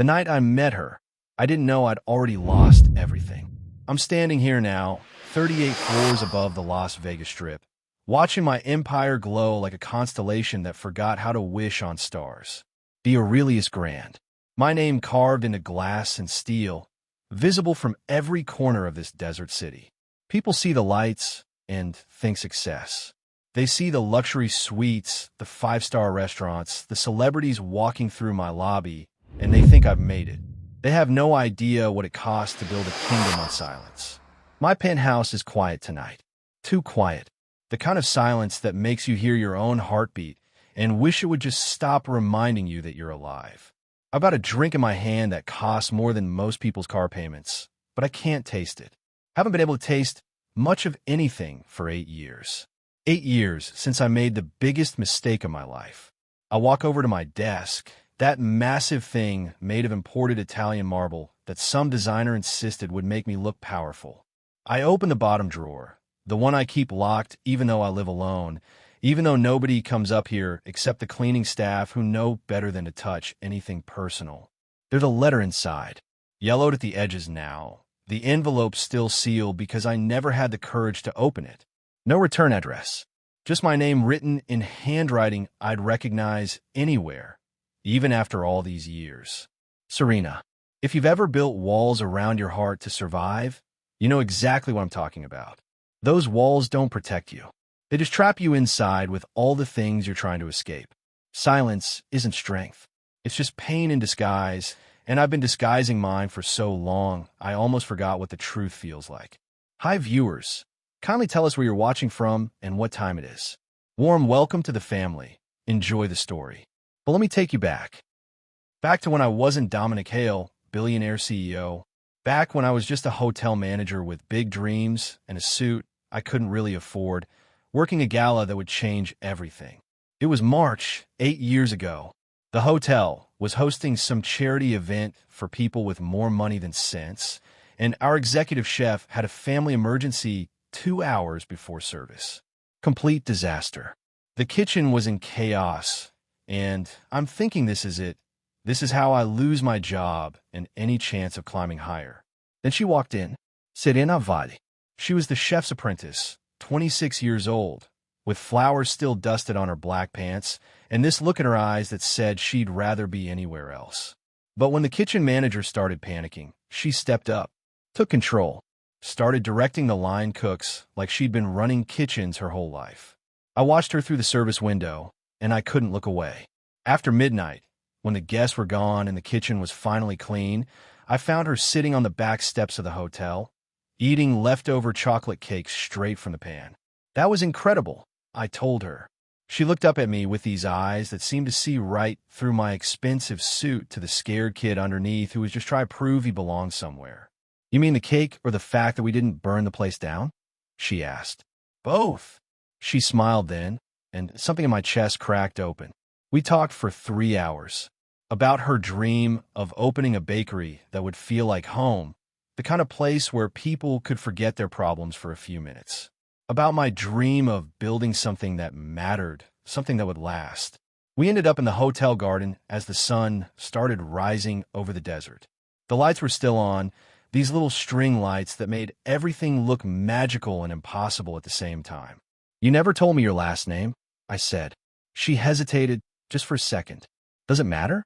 The night I met her, I didn't know I'd already lost everything. I'm standing here now, 38 floors above the Las Vegas Strip, watching my empire glow like a constellation that forgot how to wish on stars. The Aurelius Grand. My name carved into glass and steel, visible from every corner of this desert city. People see the lights and think success. They see the luxury suites, the five-star restaurants, the celebrities walking through my lobby, and they think I've made it. They have no idea what it costs to build a kingdom on silence. My penthouse is quiet tonight. Too quiet. The kind of silence that makes you hear your own heartbeat and wish it would just stop reminding you that you're alive. I've got a drink in my hand that costs more than most people's car payments, but I can't taste it. Haven't been able to taste much of anything for 8 years. 8 years since I made the biggest mistake of my life. I walk over to my desk, that massive thing made of imported Italian marble that some designer insisted would make me look powerful. I open the bottom drawer, the one I keep locked even though I live alone, even though nobody comes up here except the cleaning staff who know better than to touch anything personal. There's a letter inside, yellowed at the edges now, the envelope still sealed because I never had the courage to open it. No return address, just my name written in handwriting I'd recognize anywhere, even after all these years. Serena, if you've ever built walls around your heart to survive, you know exactly what I'm talking about. Those walls don't protect you. They just trap you inside with all the things you're trying to escape. Silence isn't strength. It's just pain in disguise, and I've been disguising mine for so long, I almost forgot what the truth feels like. Hi, viewers. Kindly tell us where you're watching from and what time it is. Warm welcome to the family. Enjoy the story. But let me take you back. Back to when I wasn't Dominic Hale, billionaire CEO. Back when I was just a hotel manager with big dreams and a suit I couldn't really afford, working a gala that would change everything. It was March, 8 years ago. The hotel was hosting some charity event for people with more money than sense, and our executive chef had a family emergency 2 hours before service. Complete disaster. The kitchen was in chaos, and I'm thinking this is it. This is how I lose my job and any chance of climbing higher. Then she walked in. Serena Valli. She was the chef's apprentice, 26 years old, with flowers still dusted on her black pants, and this look in her eyes that said she'd rather be anywhere else. But when the kitchen manager started panicking, she stepped up, took control, started directing the line cooks like she'd been running kitchens her whole life. I watched her through the service window, and I couldn't look away. After midnight, when the guests were gone and the kitchen was finally clean, I found her sitting on the back steps of the hotel, eating leftover chocolate cakes straight from the pan. That was incredible, I told her. She looked up at me with these eyes that seemed to see right through my expensive suit to the scared kid underneath who was just trying to prove he belonged somewhere. You mean the cake or the fact that we didn't burn the place down? She asked. Both. She smiled then, and something in my chest cracked open. We talked for 3 hours about her dream of opening a bakery that would feel like home, the kind of place where people could forget their problems for a few minutes. About my dream of building something that mattered, something that would last. We ended up in the hotel garden as the sun started rising over the desert. The lights were still on, these little string lights that made everything look magical and impossible at the same time. You never told me your last name, I said. She hesitated just for a second. Does it matter?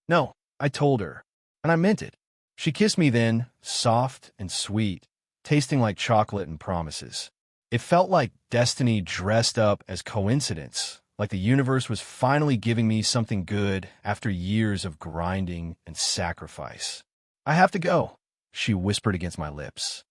No, I told her, and I meant it. She kissed me then, soft and sweet, tasting like chocolate and promises. It felt like destiny dressed up as coincidence, like the universe was finally giving me something good after years of grinding and sacrifice. I have to go, she whispered against my lips.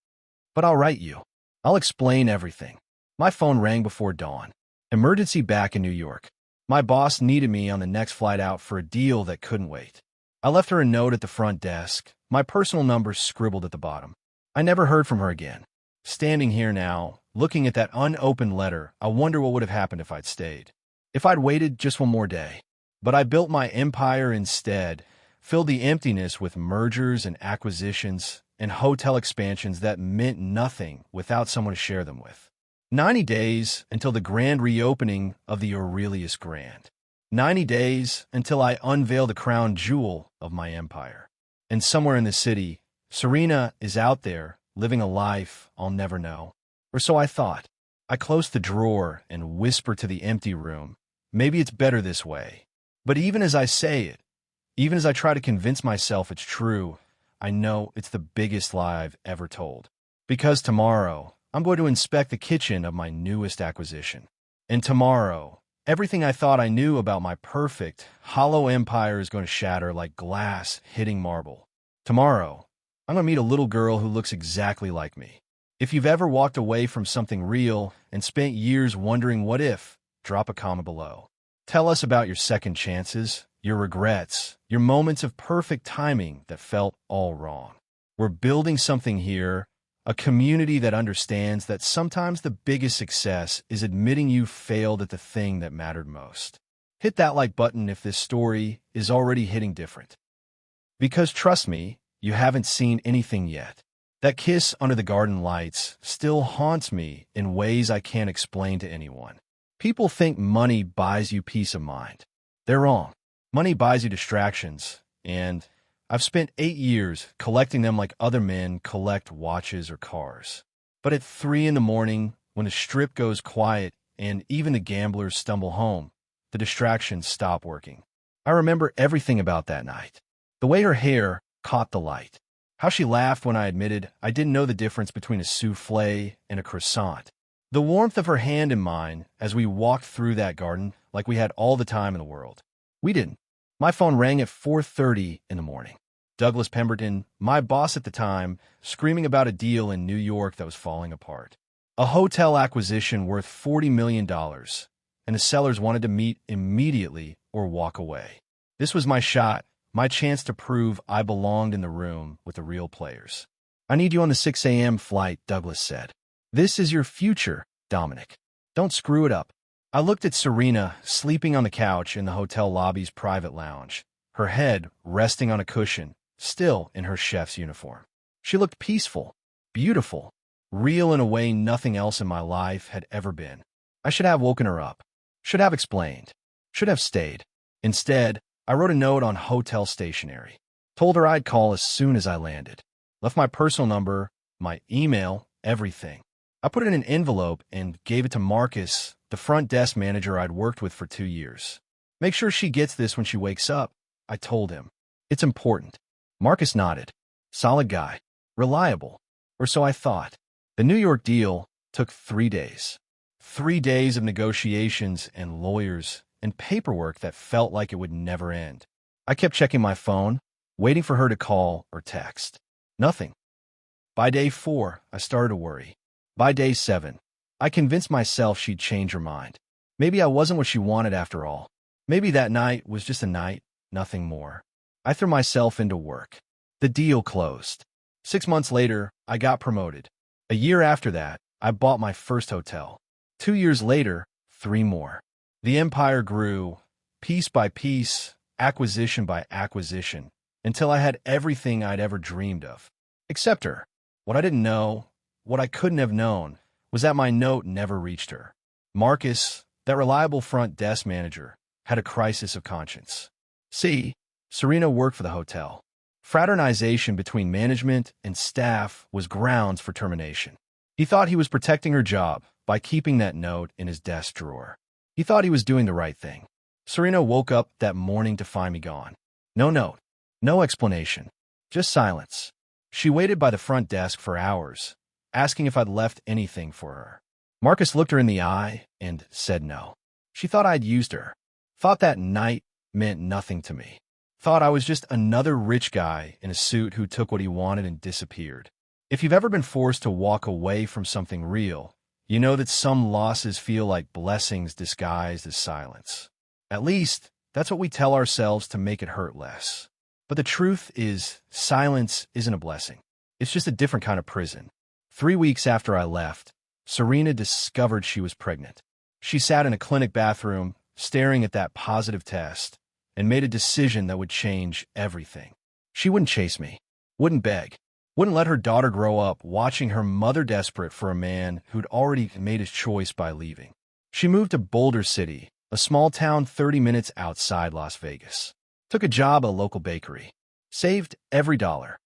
But I'll write you. I'll explain everything. My phone rang before dawn. Emergency back in New York. My boss needed me on the next flight out for a deal that couldn't wait. I left her a note at the front desk, my personal number scribbled at the bottom. I never heard from her again. Standing here now, looking at that unopened letter, I wonder what would have happened if I'd stayed. If I'd waited just one more day. But I built my empire instead, filled the emptiness with mergers and acquisitions and hotel expansions that meant nothing without someone to share them with. 90 days until the grand reopening of the Aurelius Grand. 90 days until I unveil the crown jewel of my empire. And somewhere in the city, Serena is out there living a life I'll never know. Or so I thought. I closed the drawer and whispered to the empty room, maybe it's better this way. But even as I say it, even as I try to convince myself it's true, I know it's the biggest lie I've ever told. Because tomorrow, I'm going to inspect the kitchen of my newest acquisition. And tomorrow, everything I thought I knew about my perfect, hollow empire is going to shatter like glass hitting marble. Tomorrow, I'm going to meet a little girl who looks exactly like me. If you've ever walked away from something real and spent years wondering what if, drop a comment below. Tell us about your second chances, your regrets, your moments of perfect timing that felt all wrong. We're building something here, a community that understands that sometimes the biggest success is admitting you failed at the thing that mattered most. Hit that like button if this story is already hitting different. Because trust me, you haven't seen anything yet. That kiss under the garden lights still haunts me in ways I can't explain to anyone. People think money buys you peace of mind. They're wrong. Money buys you distractions, and I've spent 8 years collecting them like other men collect watches or cars. But at 3 in the morning, when the strip goes quiet and even the gamblers stumble home, the distractions stop working. I remember everything about that night. The way her hair caught the light. How she laughed when I admitted I didn't know the difference between a soufflé and a croissant. The warmth of her hand in mine as we walked through that garden like we had all the time in the world. We didn't. My phone rang at 4:30 in the morning. Douglas Pemberton, my boss at the time, screaming about a deal in New York that was falling apart. A hotel acquisition worth $40 million, and the sellers wanted to meet immediately or walk away. This was my shot. My chance to prove I belonged in the room with the real players. I need you on the 6 a.m. flight, Douglas said. This is your future, Dominic. Don't screw it up. I looked at Serena sleeping on the couch in the hotel lobby's private lounge, her head resting on a cushion, still in her chef's uniform. She looked peaceful, beautiful, real in a way nothing else in my life had ever been. I should have woken her up, should have explained, should have stayed. Instead, I wrote a note on hotel stationery, told her I'd call as soon as I landed, left my personal number, my email, everything. I put it in an envelope and gave it to Marcus, the front desk manager I'd worked with for 2 years. Make sure she gets this when she wakes up, I told him. It's important. Marcus nodded. Solid guy. Reliable. Or so I thought. The New York deal took 3 days. 3 days of negotiations and lawyers and paperwork that felt like it would never end. I kept checking my phone, waiting for her to call or text. Nothing. By day 4, I started to worry. By day 7, I convinced myself she'd change her mind. Maybe I wasn't what she wanted after all. Maybe that night was just a night, nothing more. I threw myself into work. The deal closed. 6 months later, I got promoted. A year after that, I bought my first hotel. 2 years later, 3 more. The empire grew, piece by piece, acquisition by acquisition, until I had everything I'd ever dreamed of. Except her. What I didn't know, what I couldn't have known, was that my note never reached her. Marcus, that reliable front desk manager, had a crisis of conscience. See, Serena worked for the hotel. Fraternization between management and staff was grounds for termination. He thought he was protecting her job by keeping that note in his desk drawer. He thought he was doing the right thing. Serena woke up that morning to find me gone. No note, no explanation, just silence. She waited by the front desk for hours, asking if I'd left anything for her. Marcus looked her in the eye and said no. She thought I'd used her, thought that night meant nothing to me, thought I was just another rich guy in a suit who took what he wanted and disappeared. If you've ever been forced to walk away from something real, you know that some losses feel like blessings disguised as silence. At least, that's what we tell ourselves to make it hurt less. But the truth is, silence isn't a blessing. It's just a different kind of prison. 3 weeks after I left, Serena discovered she was pregnant. She sat in a clinic bathroom, staring at that positive test, and made a decision that would change everything. She wouldn't chase me, wouldn't beg, wouldn't let her daughter grow up watching her mother desperate for a man who'd already made his choice by leaving. She moved to Boulder City, a small town 30 minutes outside Las Vegas. Took a job at a local bakery. Saved every dollar.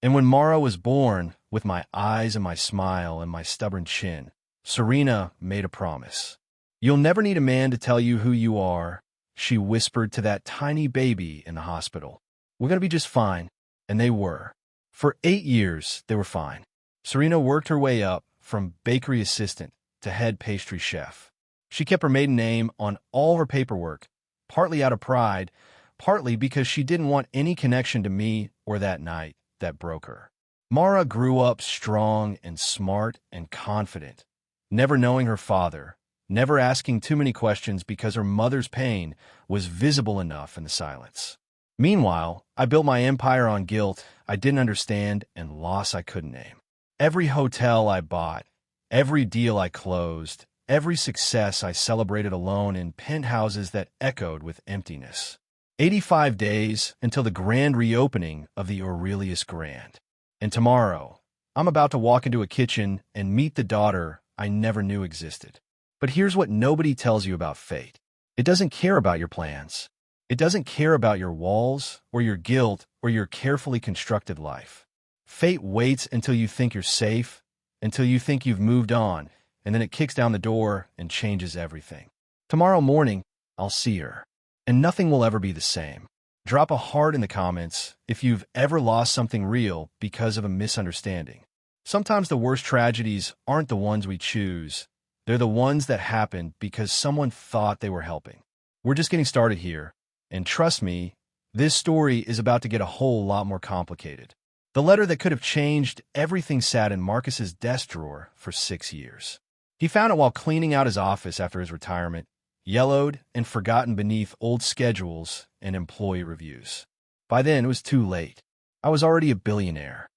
And when Mara was born, with my eyes and my smile and my stubborn chin, Serena made a promise. "You'll never need a man to tell you who you are," she whispered to that tiny baby in the hospital. "We're going to be just fine." And they were. For 8 years, they were fine. Serena worked her way up from bakery assistant to head pastry chef. She kept her maiden name on all her paperwork, partly out of pride, partly because she didn't want any connection to me or that night that broke her. Mara grew up strong and smart and confident, never knowing her father, never asking too many questions because her mother's pain was visible enough in the silence. Meanwhile, I built my empire on guilt I didn't understand and loss I couldn't name. Every hotel I bought, every deal I closed, every success I celebrated alone in penthouses that echoed with emptiness. 85 days until the grand reopening of the Aurelius Grand. And tomorrow, I'm about to walk into a kitchen and meet the daughter I never knew existed. But here's what nobody tells you about fate. It doesn't care about your plans. It doesn't care about your walls or your guilt or your carefully constructed life. Fate waits until you think you're safe, until you think you've moved on, and then it kicks down the door and changes everything. Tomorrow morning, I'll see her, and nothing will ever be the same. Drop a heart in the comments if you've ever lost something real because of a misunderstanding. Sometimes the worst tragedies aren't the ones we choose. They're the ones that happen because someone thought they were helping. We're just getting started here. And trust me, this story is about to get a whole lot more complicated. The letter that could have changed everything sat in Marcus's desk drawer for 6 years. He found it while cleaning out his office after his retirement, yellowed and forgotten beneath old schedules and employee reviews. By then, it was too late. I was already a billionaire.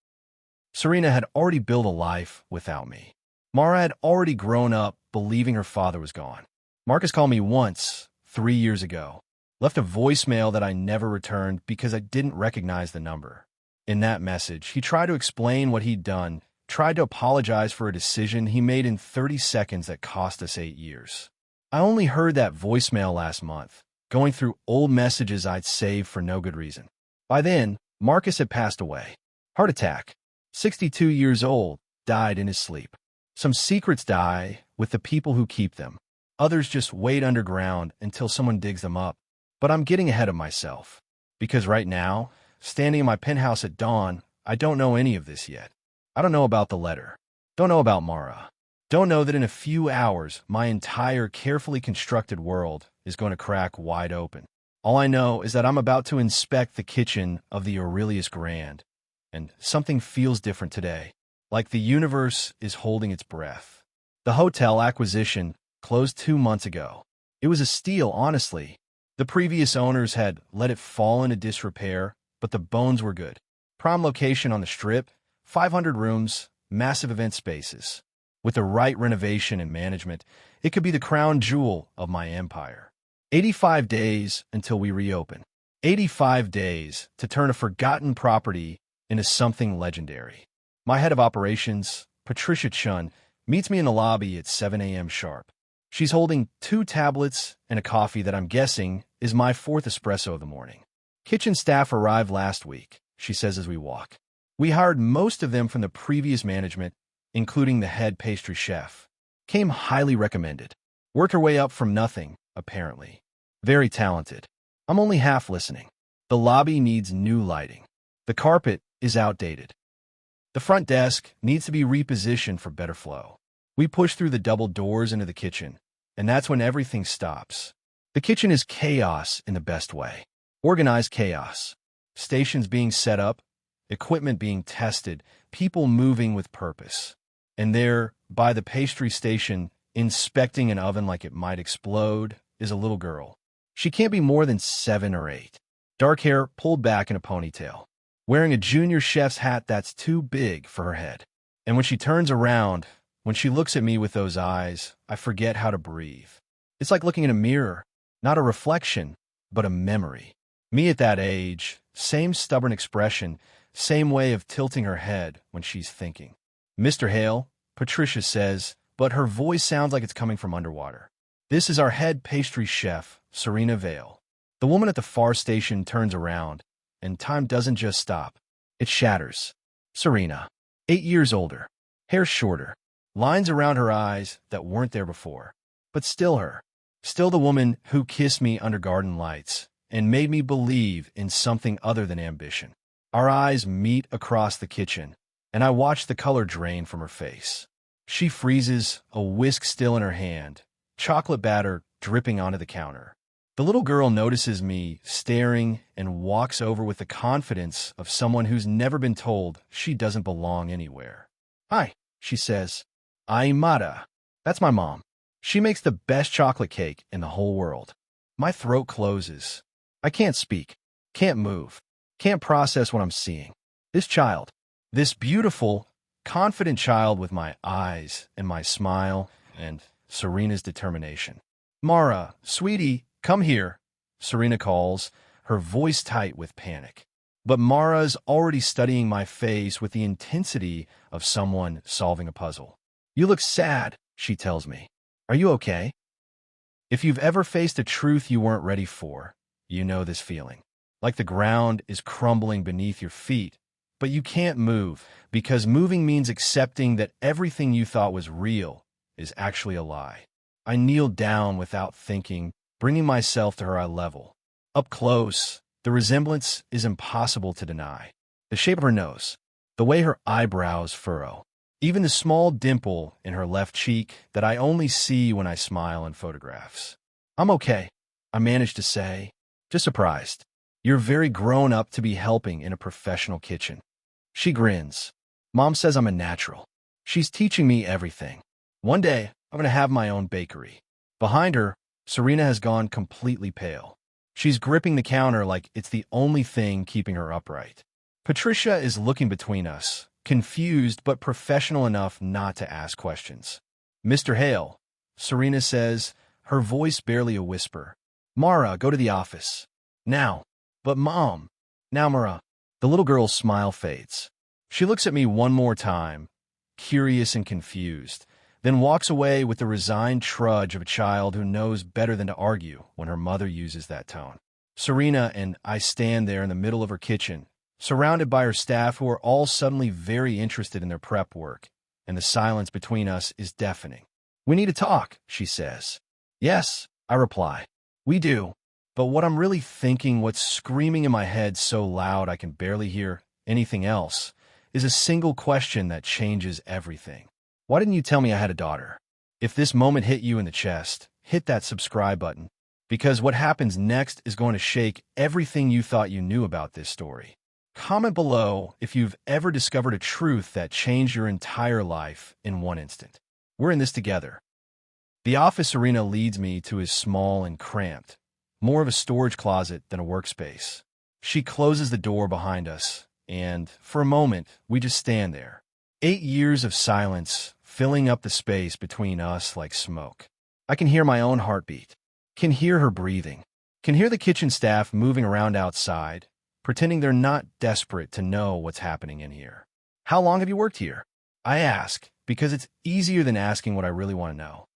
Serena had already built a life without me. Mara had already grown up believing her father was gone. Marcus called me once, 3 years ago. Left a voicemail that I never returned because I didn't recognize the number. In that message, he tried to explain what he'd done, tried to apologize for a decision he made in 30 seconds that cost us 8 years. I only heard that voicemail last month, going through old messages I'd saved for no good reason. By then, Marcus had passed away. Heart attack. 62 years old, died in his sleep. Some secrets die with the people who keep them. Others just wait underground until someone digs them up. But I'm getting ahead of myself, because right now, standing in my penthouse at dawn, I don't know any of this yet. I don't know about the letter. Don't know about Mara. Don't know that in a few hours, my entire carefully constructed world is going to crack wide open. All I know is that I'm about to inspect the kitchen of the Aurelius Grand, and something feels different today, like the universe is holding its breath. The hotel acquisition closed 2 months ago. It was a steal, honestly. The previous owners had let it fall into disrepair, but the bones were good. Prime location on the Strip, 500 rooms, massive event spaces. With the right renovation and management, it could be the crown jewel of my empire. 85 days until we reopen. 85 days to turn a forgotten property into something legendary. My head of operations, Patricia Chun, meets me in the lobby at 7 a.m. sharp. She's holding 2 tablets and a coffee that I'm guessing is my 4th espresso of the morning. Kitchen staff arrived last week, she says as we walk. We hired most of them from the previous management, including the head pastry chef. Came highly recommended. Worked her way up from nothing, apparently. Very talented. I'm only half listening. The lobby needs new lighting. The carpet is outdated. The front desk needs to be repositioned for better flow. We push through the double doors into the kitchen, and that's when everything stops. The kitchen is chaos in the best way. Organized chaos. Stations being set up, equipment being tested, people moving with purpose. And there, by the pastry station, inspecting an oven like it might explode, is a little girl. She can't be more than 7 or 8. Dark hair pulled back in a ponytail. Wearing a junior chef's hat that's too big for her head. And when she turns around, when she looks at me with those eyes, I forget how to breathe. It's like looking in a mirror, not a reflection, but a memory. Me at that age, same stubborn expression, same way of tilting her head when she's thinking. "Mr. Hale," Patricia says, but her voice sounds like it's coming from underwater. This is our head pastry chef, Serena Vale. The woman at the far station turns around, and time doesn't just stop. It shatters. Serena, 8 years older, hair shorter, lines around her eyes that weren't there before. But still her. Still the woman who kissed me under garden lights and made me believe in something other than ambition. Our eyes meet across the kitchen, and I watch the color drain from her face. She freezes, a whisk still in her hand, chocolate batter dripping onto the counter. The little girl notices me staring and walks over with the confidence of someone who's never been told she doesn't belong anywhere. "Hi," she says. "Aimara. That's my mom. She makes the best chocolate cake in the whole world." My throat closes. I can't speak, can't move, can't process what I'm seeing. This child, this beautiful, confident child with my eyes and my smile and Serena's determination. "Mara, sweetie, come here," Serena calls, her voice tight with panic. But Mara's already studying my face with the intensity of someone solving a puzzle. "You look sad," she tells me. "Are you okay?" If you've ever faced a truth you weren't ready for, you know this feeling. Like the ground is crumbling beneath your feet, but you can't move because moving means accepting that everything you thought was real is actually a lie. I kneel down without thinking, bringing myself to her eye level. Up close, the resemblance is impossible to deny. The shape of her nose, the way her eyebrows furrow, even the small dimple in her left cheek that I only see when I smile in photographs. "I'm okay," I manage to say, just surprised. "You're very grown up to be helping in a professional kitchen." She grins. "Mom says I'm a natural. She's teaching me everything. One day, I'm going to have my own bakery." Behind her, Serena has gone completely pale. She's gripping the counter like it's the only thing keeping her upright. Patricia is looking between us, confused but professional enough not to ask questions. "Mr. Hale," Serena says, her voice barely a whisper. "Mara, go to the office. Now." "But Mom." "Now, Mara." The little girl's smile fades. She looks at me one more time, curious and confused, then walks away with the resigned trudge of a child who knows better than to argue when her mother uses that tone. Serena and I stand there in the middle of her kitchen, surrounded by her staff who are all suddenly very interested in their prep work, and the silence between us is deafening. "We need to talk," she says. "Yes," I reply. "We do." But what I'm really thinking, what's screaming in my head so loud I can barely hear anything else, is a single question that changes everything. Why didn't you tell me I had a daughter? If this moment hit you in the chest, hit that subscribe button, because what happens next is going to shake everything you thought you knew about this story. Comment below if you've ever discovered a truth that changed your entire life in one instant. We're in this together. The office Serena leads me to is small and cramped, more of a storage closet than a workspace. She closes the door behind us, and for a moment, we just stand there. 8 years of silence filling up the space between us like smoke. I can hear my own heartbeat, can hear her breathing, can hear the kitchen staff moving around outside, pretending they're not desperate to know what's happening in here. "How long have you worked here?" I ask, because it's easier than asking what I really want to know.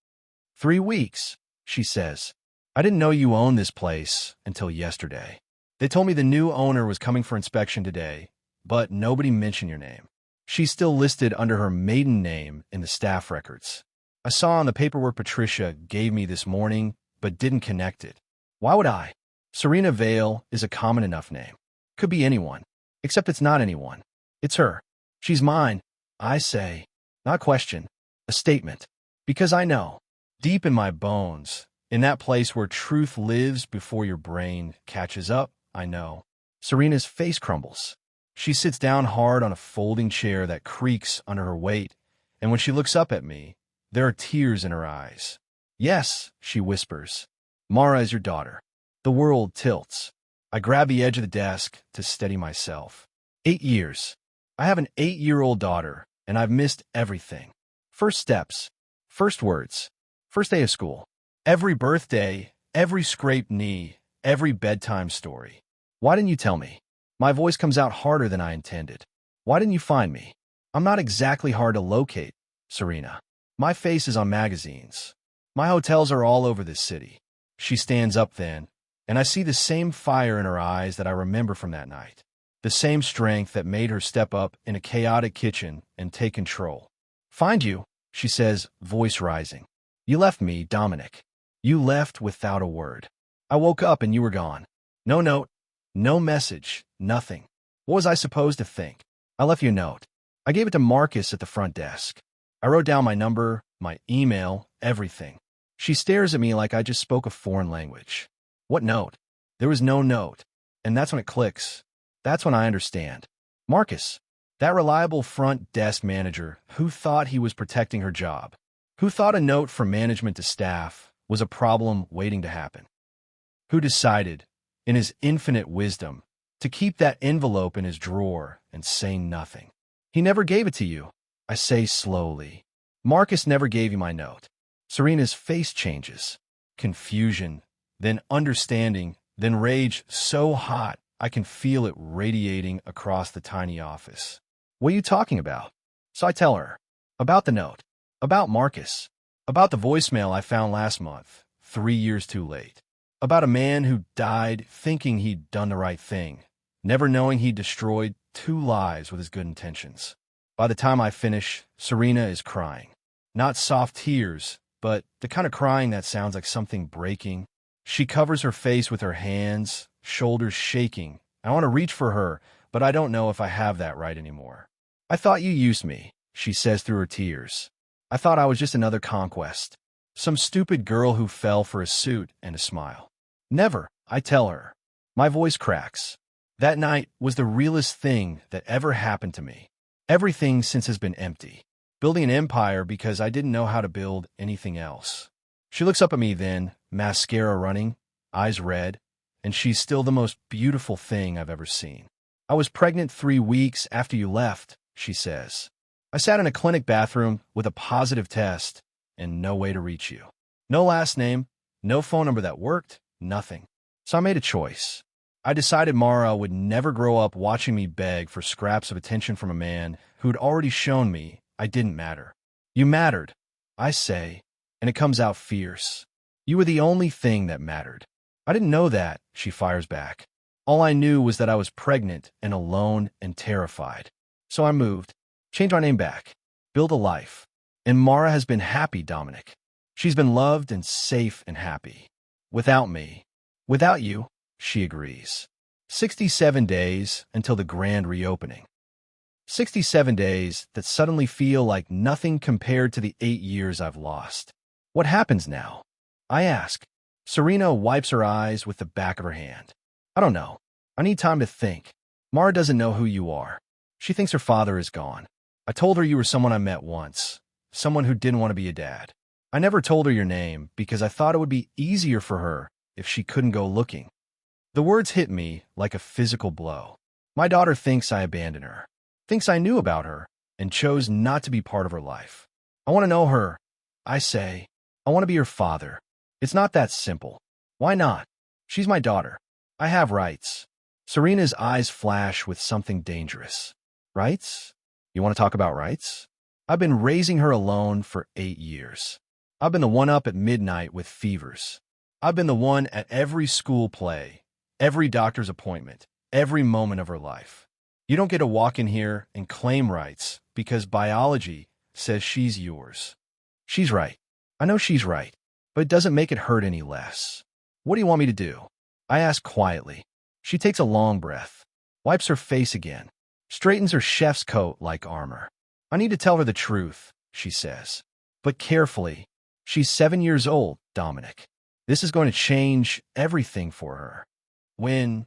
3 weeks, she says. "I didn't know you owned this place until yesterday. They told me the new owner was coming for inspection today, but nobody mentioned your name." She's still listed under her maiden name in the staff records. I saw on the paperwork Patricia gave me this morning, but didn't connect it. Why would I? Serena Vale is a common enough name. Could be anyone, except it's not anyone. It's her. She's mine, I say. Not question, a statement. Because I know, deep in my bones, in that place where truth lives before your brain catches up, I know. Serena's face crumbles. She sits down hard on a folding chair that creaks under her weight, and when she looks up at me, there are tears in her eyes. "Yes," she whispers. "Mara is your daughter." The world tilts. I grab the edge of the desk to steady myself. 8 years. I have an 8-year-old daughter, and I've missed everything. First steps, first words, first day of school, every birthday, every scraped knee, every bedtime story. Why didn't you tell me? My voice comes out harder than I intended. Why didn't you find me? I'm not exactly hard to locate, Serena. My face is on magazines. My hotels are all over this city. She stands up then, and I see the same fire in her eyes that I remember from that night. The same strength that made her step up in a chaotic kitchen and take control. Find you, she says, voice rising. You left me, Dominic. You left without a word. I woke up and you were gone. No note, no message, nothing. What was I supposed to think? I left you a note. I gave it to Marcus at the front desk. I wrote down my number, my email, everything. She stares at me like I just spoke a foreign language. What note? There was no note. And that's when it clicks. That's when I understand. Marcus, that reliable front desk manager who thought he was protecting her job, who thought a note from management to staff was a problem waiting to happen, who decided, in his infinite wisdom, to keep that envelope in his drawer and say nothing. He never gave it to you, I say slowly. Marcus never gave you my note. Serena's face changes. Confusion, then understanding, then rage so hot I can feel it radiating across the tiny office. What are you talking about? So I tell her. About the note. About Marcus. About the voicemail I found last month, 3 years too late. About a man who died thinking he'd done the right thing, never knowing he destroyed 2 lives with his good intentions. By the time I finish, Serena is crying. Not soft tears, but the kind of crying that sounds like something breaking. She covers her face with her hands, shoulders shaking. I want to reach for her, but I don't know if I have that right anymore. I thought you used me, she says through her tears. I thought I was just another conquest. Some stupid girl who fell for a suit and a smile. Never, I tell her. My voice cracks. That night was the realest thing that ever happened to me. Everything since has been empty. Building an empire because I didn't know how to build anything else. She looks up at me then, mascara running, eyes red, and she's still the most beautiful thing I've ever seen. I was pregnant 3 weeks after you left, she says. I sat in a clinic bathroom with a positive test and no way to reach you. No last name, no phone number that worked, nothing. So I made a choice. I decided Mara would never grow up watching me beg for scraps of attention from a man who'd already shown me I didn't matter. You mattered, I say, and it comes out fierce. You were the only thing that mattered. I didn't know that, she fires back. All I knew was that I was pregnant and alone and terrified. So I moved, changed my name back, built a life. And Mara has been happy, Dominic. She's been loved and safe and happy. Without me. Without you, she agrees. 67 days until the grand reopening. 67 days that suddenly feel like nothing compared to the 8 years I've lost. What happens now? I ask. Serena wipes her eyes with the back of her hand. I don't know. I need time to think. Mara doesn't know who you are. She thinks her father is gone. I told her you were someone I met once. Someone who didn't want to be a dad. I never told her your name because I thought it would be easier for her if she couldn't go looking. The words hit me like a physical blow. My daughter thinks I abandoned her. Thinks I knew about her and chose not to be part of her life. I want to know her. I say, I want to be her father. It's not that simple. Why not? She's my daughter. I have rights. Serena's eyes flash with something dangerous. Rights? You want to talk about rights? I've been raising her alone for 8 years. I've been the one up at midnight with fevers. I've been the one at every school play, every doctor's appointment, every moment of her life. You don't get to walk in here and claim rights because biology says she's yours. She's right. I know she's right, but it doesn't make it hurt any less. What do you want me to do? I ask quietly. She takes a long breath, wipes her face again, straightens her chef's coat like armor. I need to tell her the truth, she says. But carefully. She's 7 years old, Dominic. This is going to change everything for her. When?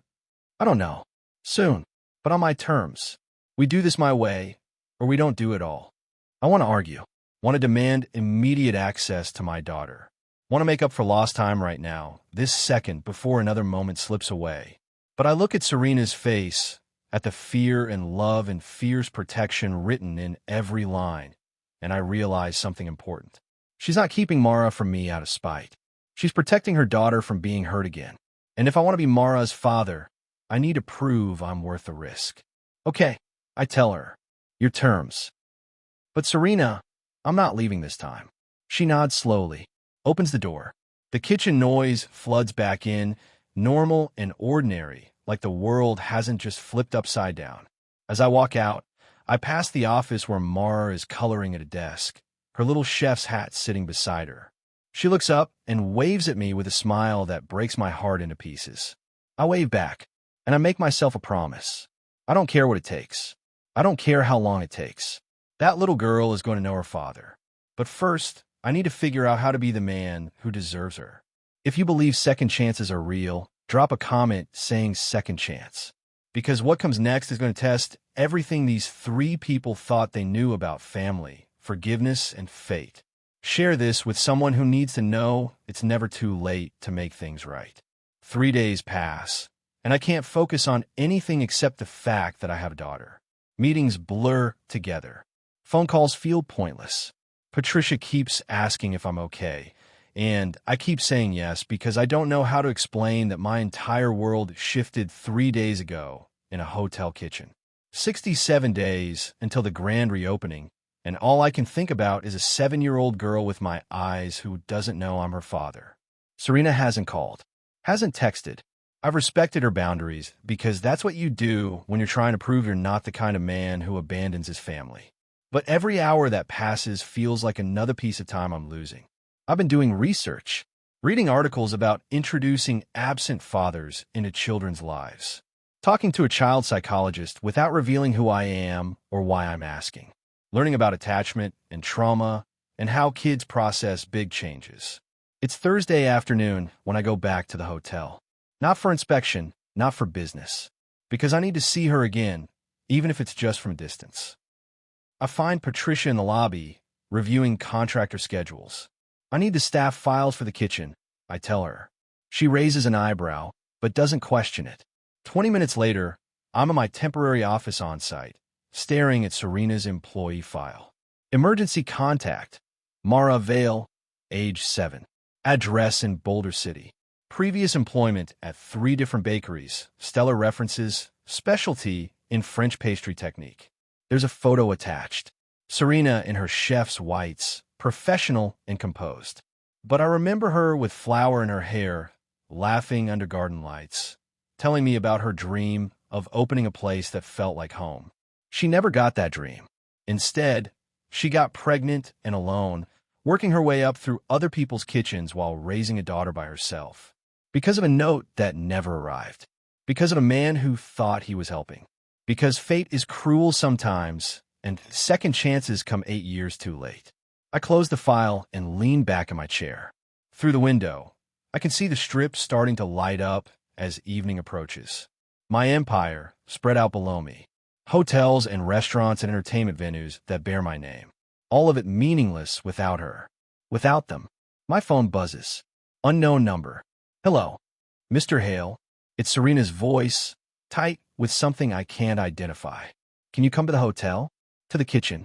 I don't know. Soon. But on my terms. We do this my way, or we don't do it all. I want to argue. Want to demand immediate access to my daughter. Want to make up for lost time right now, this second before another moment slips away. But I look at Serena's face, at the fear and love and fierce protection written in every line, and I realize something important. She's not keeping Mara from me out of spite. She's protecting her daughter from being hurt again. And if I want to be Mara's father, I need to prove I'm worth the risk. Okay, I tell her. Your terms. But Serena, I'm not leaving this time. She nods slowly. opens the door. The kitchen noise floods back in, normal and ordinary, like the world hasn't just flipped upside down. As I walk out, I pass the office where Mara is coloring at a desk, her little chef's hat sitting beside her. She looks up and waves at me with a smile that breaks my heart into pieces. I wave back, and I make myself a promise. I don't care what it takes. I don't care how long it takes. That little girl is going to know her father. But first, I need to figure out how to be the man who deserves her. If you believe second chances are real, drop a comment saying second chance. Because what comes next is going to test everything these three people thought they knew about family, forgiveness, and fate. Share this with someone who needs to know it's never too late to make things right. 3 days pass, and I can't focus on anything except the fact that I have a daughter. Meetings blur together. Phone calls feel pointless. Patricia keeps asking if I'm okay, and I keep saying yes because I don't know how to explain that my entire world shifted 3 days ago in a hotel kitchen. 67 days until the grand reopening, and all I can think about is a 7-year-old girl with my eyes who doesn't know I'm her father. Serena hasn't called, hasn't texted. I've respected her boundaries because that's what you do when you're trying to prove you're not the kind of man who abandons his family. But every hour that passes feels like another piece of time I'm losing. I've been doing research, reading articles about introducing absent fathers into children's lives, talking to a child psychologist without revealing who I am or why I'm asking, learning about attachment and trauma and how kids process big changes. It's Thursday afternoon when I go back to the hotel. Not for inspection, not for business, because I need to see her again, even if it's just from a distance. I find Patricia in the lobby, reviewing contractor schedules. I need to staff files for the kitchen, I tell her. She raises an eyebrow, but doesn't question it. 20 minutes later, I'm in my temporary office on site, staring at Serena's employee file. Emergency contact. Mara Vale, age 7. Address in Boulder City. Previous employment at 3 different bakeries, stellar references, specialty in French pastry technique. There's a photo attached. Serena in her chef's whites, professional and composed. But I remember her with flour in her hair, laughing under garden lights, telling me about her dream of opening a place that felt like home. She never got that dream. Instead, she got pregnant and alone, working her way up through other people's kitchens while raising a daughter by herself. Because of a note that never arrived. Because of a man who thought he was helping. Because fate is cruel sometimes, and second chances come 8 years too late. I close the file and lean back in my chair. Through the window, I can see the strip starting to light up as evening approaches. My empire spread out below me. Hotels and restaurants and entertainment venues that bear my name. All of it meaningless without her. Without them. My phone buzzes. Unknown number. Hello, Mr. Hale. It's Serena's voice, tight with something I can't identify. Can you come to the hotel? To the kitchen.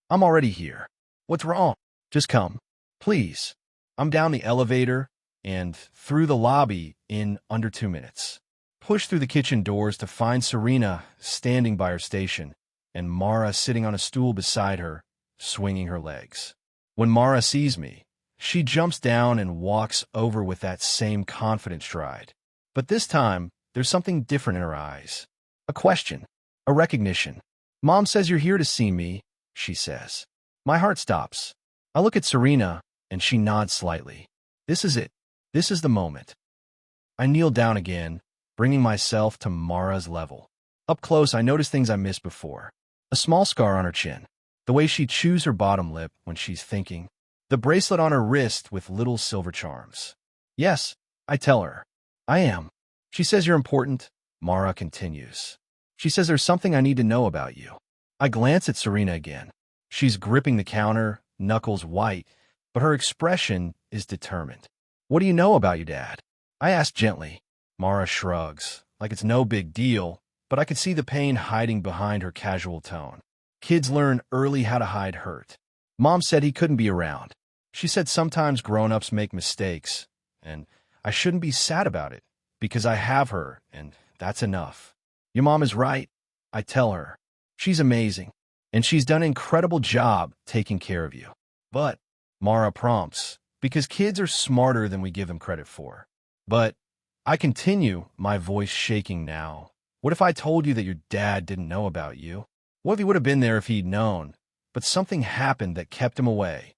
I'm already here. What's wrong? Just come. Please. I'm down the elevator and through the lobby in under 2 minutes. Push through the kitchen doors to find Serena standing by her station and Mara sitting on a stool beside her, swinging her legs. When Mara sees me, she jumps down and walks over with that same confident stride. But this time, there's something different in her eyes. A question. A recognition. Mom says you're here to see me, she says. My heart stops. I look at Serena, and she nods slightly. This is it. This is the moment. I kneel down again, bringing myself to Mara's level. Up close, I notice things I missed before. A small scar on her chin. The way she chews her bottom lip when she's thinking. The bracelet on her wrist with little silver charms. Yes, I tell her. I am. She says you're important. Mara continues. She says there's something I need to know about you. I glance at Serena again. She's gripping the counter, knuckles white, but her expression is determined. What do you know about your dad? I ask gently. Mara shrugs, like it's no big deal, but I could see the pain hiding behind her casual tone. Kids learn early how to hide hurt. Mom said he couldn't be around. She said sometimes grown-ups make mistakes, and I shouldn't be sad about it, because I have her, and that's enough. Your mom is right, I tell her. She's amazing, and she's done an incredible job taking care of you. But, Mara prompts, because kids are smarter than we give them credit for. But I continue, my voice shaking now. What if I told you that your dad didn't know about you? What if he would have been there if he'd known? But something happened that kept him away.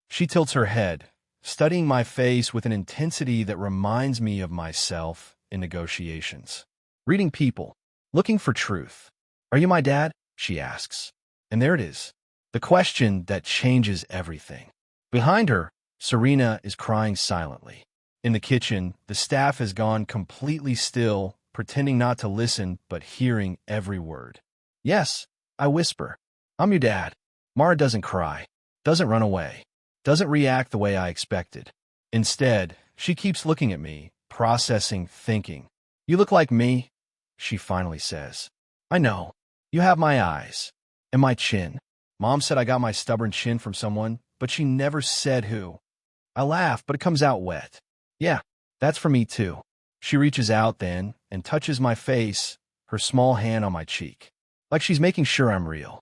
She tilts her head, studying my face with an intensity that reminds me of myself in negotiations. Reading people, looking for truth. Are you my dad? She asks. And there it is. The question that changes everything. Behind her, Serena is crying silently. In the kitchen, the staff has gone completely still, pretending not to listen but hearing every word. Yes, I whisper. I'm your dad. Mara doesn't cry, doesn't run away, doesn't react the way I expected. Instead, she keeps looking at me, processing, thinking. You look like me, she finally says. I know. You have my eyes. And my chin. Mom said I got my stubborn chin from someone, but she never said who. I laugh, but it comes out wet. Yeah, that's for me too. She reaches out then and touches my face, her small hand on my cheek, like she's making sure I'm real.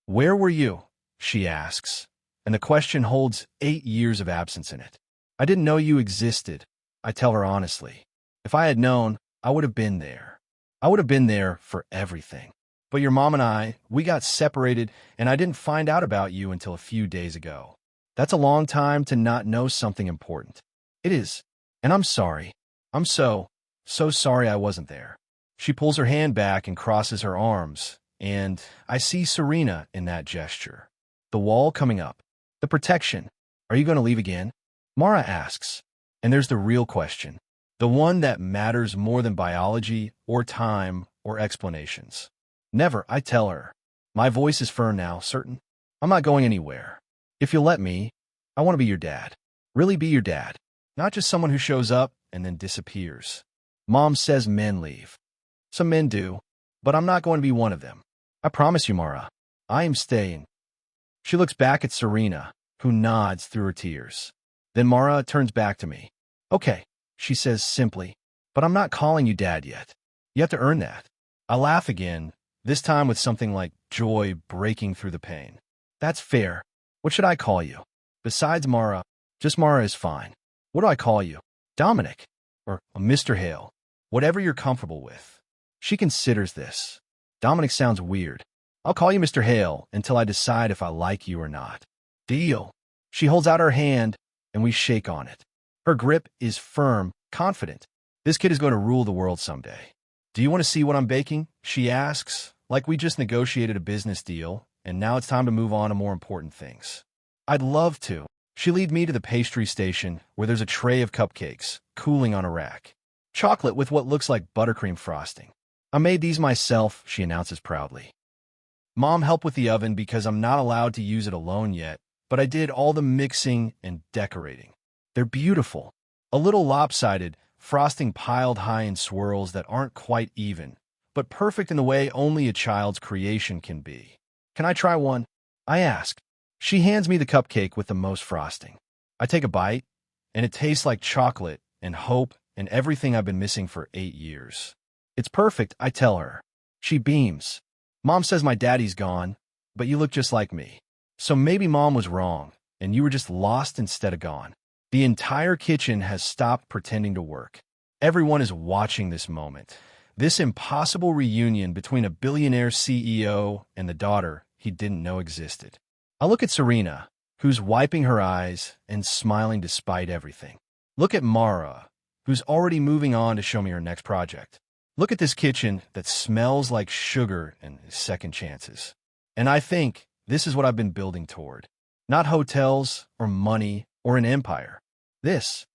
Where were you? She asks, and the question holds 8 years of absence in it. I didn't know you existed, I tell her honestly. If I had known, I would have been there. I would have been there for everything. But your mom and I, we got separated, and I didn't find out about you until a few days ago. That's a long time to not know something important. It is. And I'm sorry. I'm so sorry I wasn't there. She pulls her hand back and crosses her arms, and I see Serena in that gesture. The wall coming up. The protection. Are you going to leave again? Mara asks. And there's the real question. The one that matters more than biology or time or explanations. Never, I tell her. My voice is firm now, certain. I'm not going anywhere. If you'll let me, I want to be your dad. Really be your dad. Not just someone who shows up and then disappears. Mom says men leave. Some men do, but I'm not going to be one of them. I promise you, Mara. I am staying. She looks back at Serena, who nods through her tears. Then Mara turns back to me. Okay, she says simply, but I'm not calling you dad yet. You have to earn that. I laugh again, this time with something like joy breaking through the pain. That's fair. What should I call you? Besides Mara, just Mara is fine. What do I call you? Dominic. Or Mr. Hale. Whatever you're comfortable with. She considers this. Dominic sounds weird. I'll call you Mr. Hale until I decide if I like you or not. Deal. She holds out her hand, and we shake on it. Her grip is firm, confident. This kid is going to rule the world someday. Do you want to see what I'm baking? She asks, like we just negotiated a business deal, and now it's time to move on to more important things. I'd love to. She leads me to the pastry station, where there's a tray of cupcakes, cooling on a rack. Chocolate with what looks like buttercream frosting. I made these myself, she announces proudly. Mom helped with the oven because I'm not allowed to use it alone yet, but I did all the mixing and decorating. They're beautiful. A little lopsided, frosting piled high in swirls that aren't quite even, but perfect in the way only a child's creation can be. Can I try one? I ask. She hands me the cupcake with the most frosting. I take a bite, and it tastes like chocolate and hope and everything I've been missing for 8 years. It's perfect, I tell her. She beams. Mom says my daddy's gone, but you look just like me. So maybe Mom was wrong, and you were just lost instead of gone. The entire kitchen has stopped pretending to work. Everyone is watching this moment. This impossible reunion between a billionaire CEO and the daughter he didn't know existed. I look at Serena, who's wiping her eyes and smiling despite everything. Look at Mara, who's already moving on to show me her next project. Look at this kitchen that smells like sugar and second chances. And I think this is what I've been building toward. Not hotels or money or an empire. This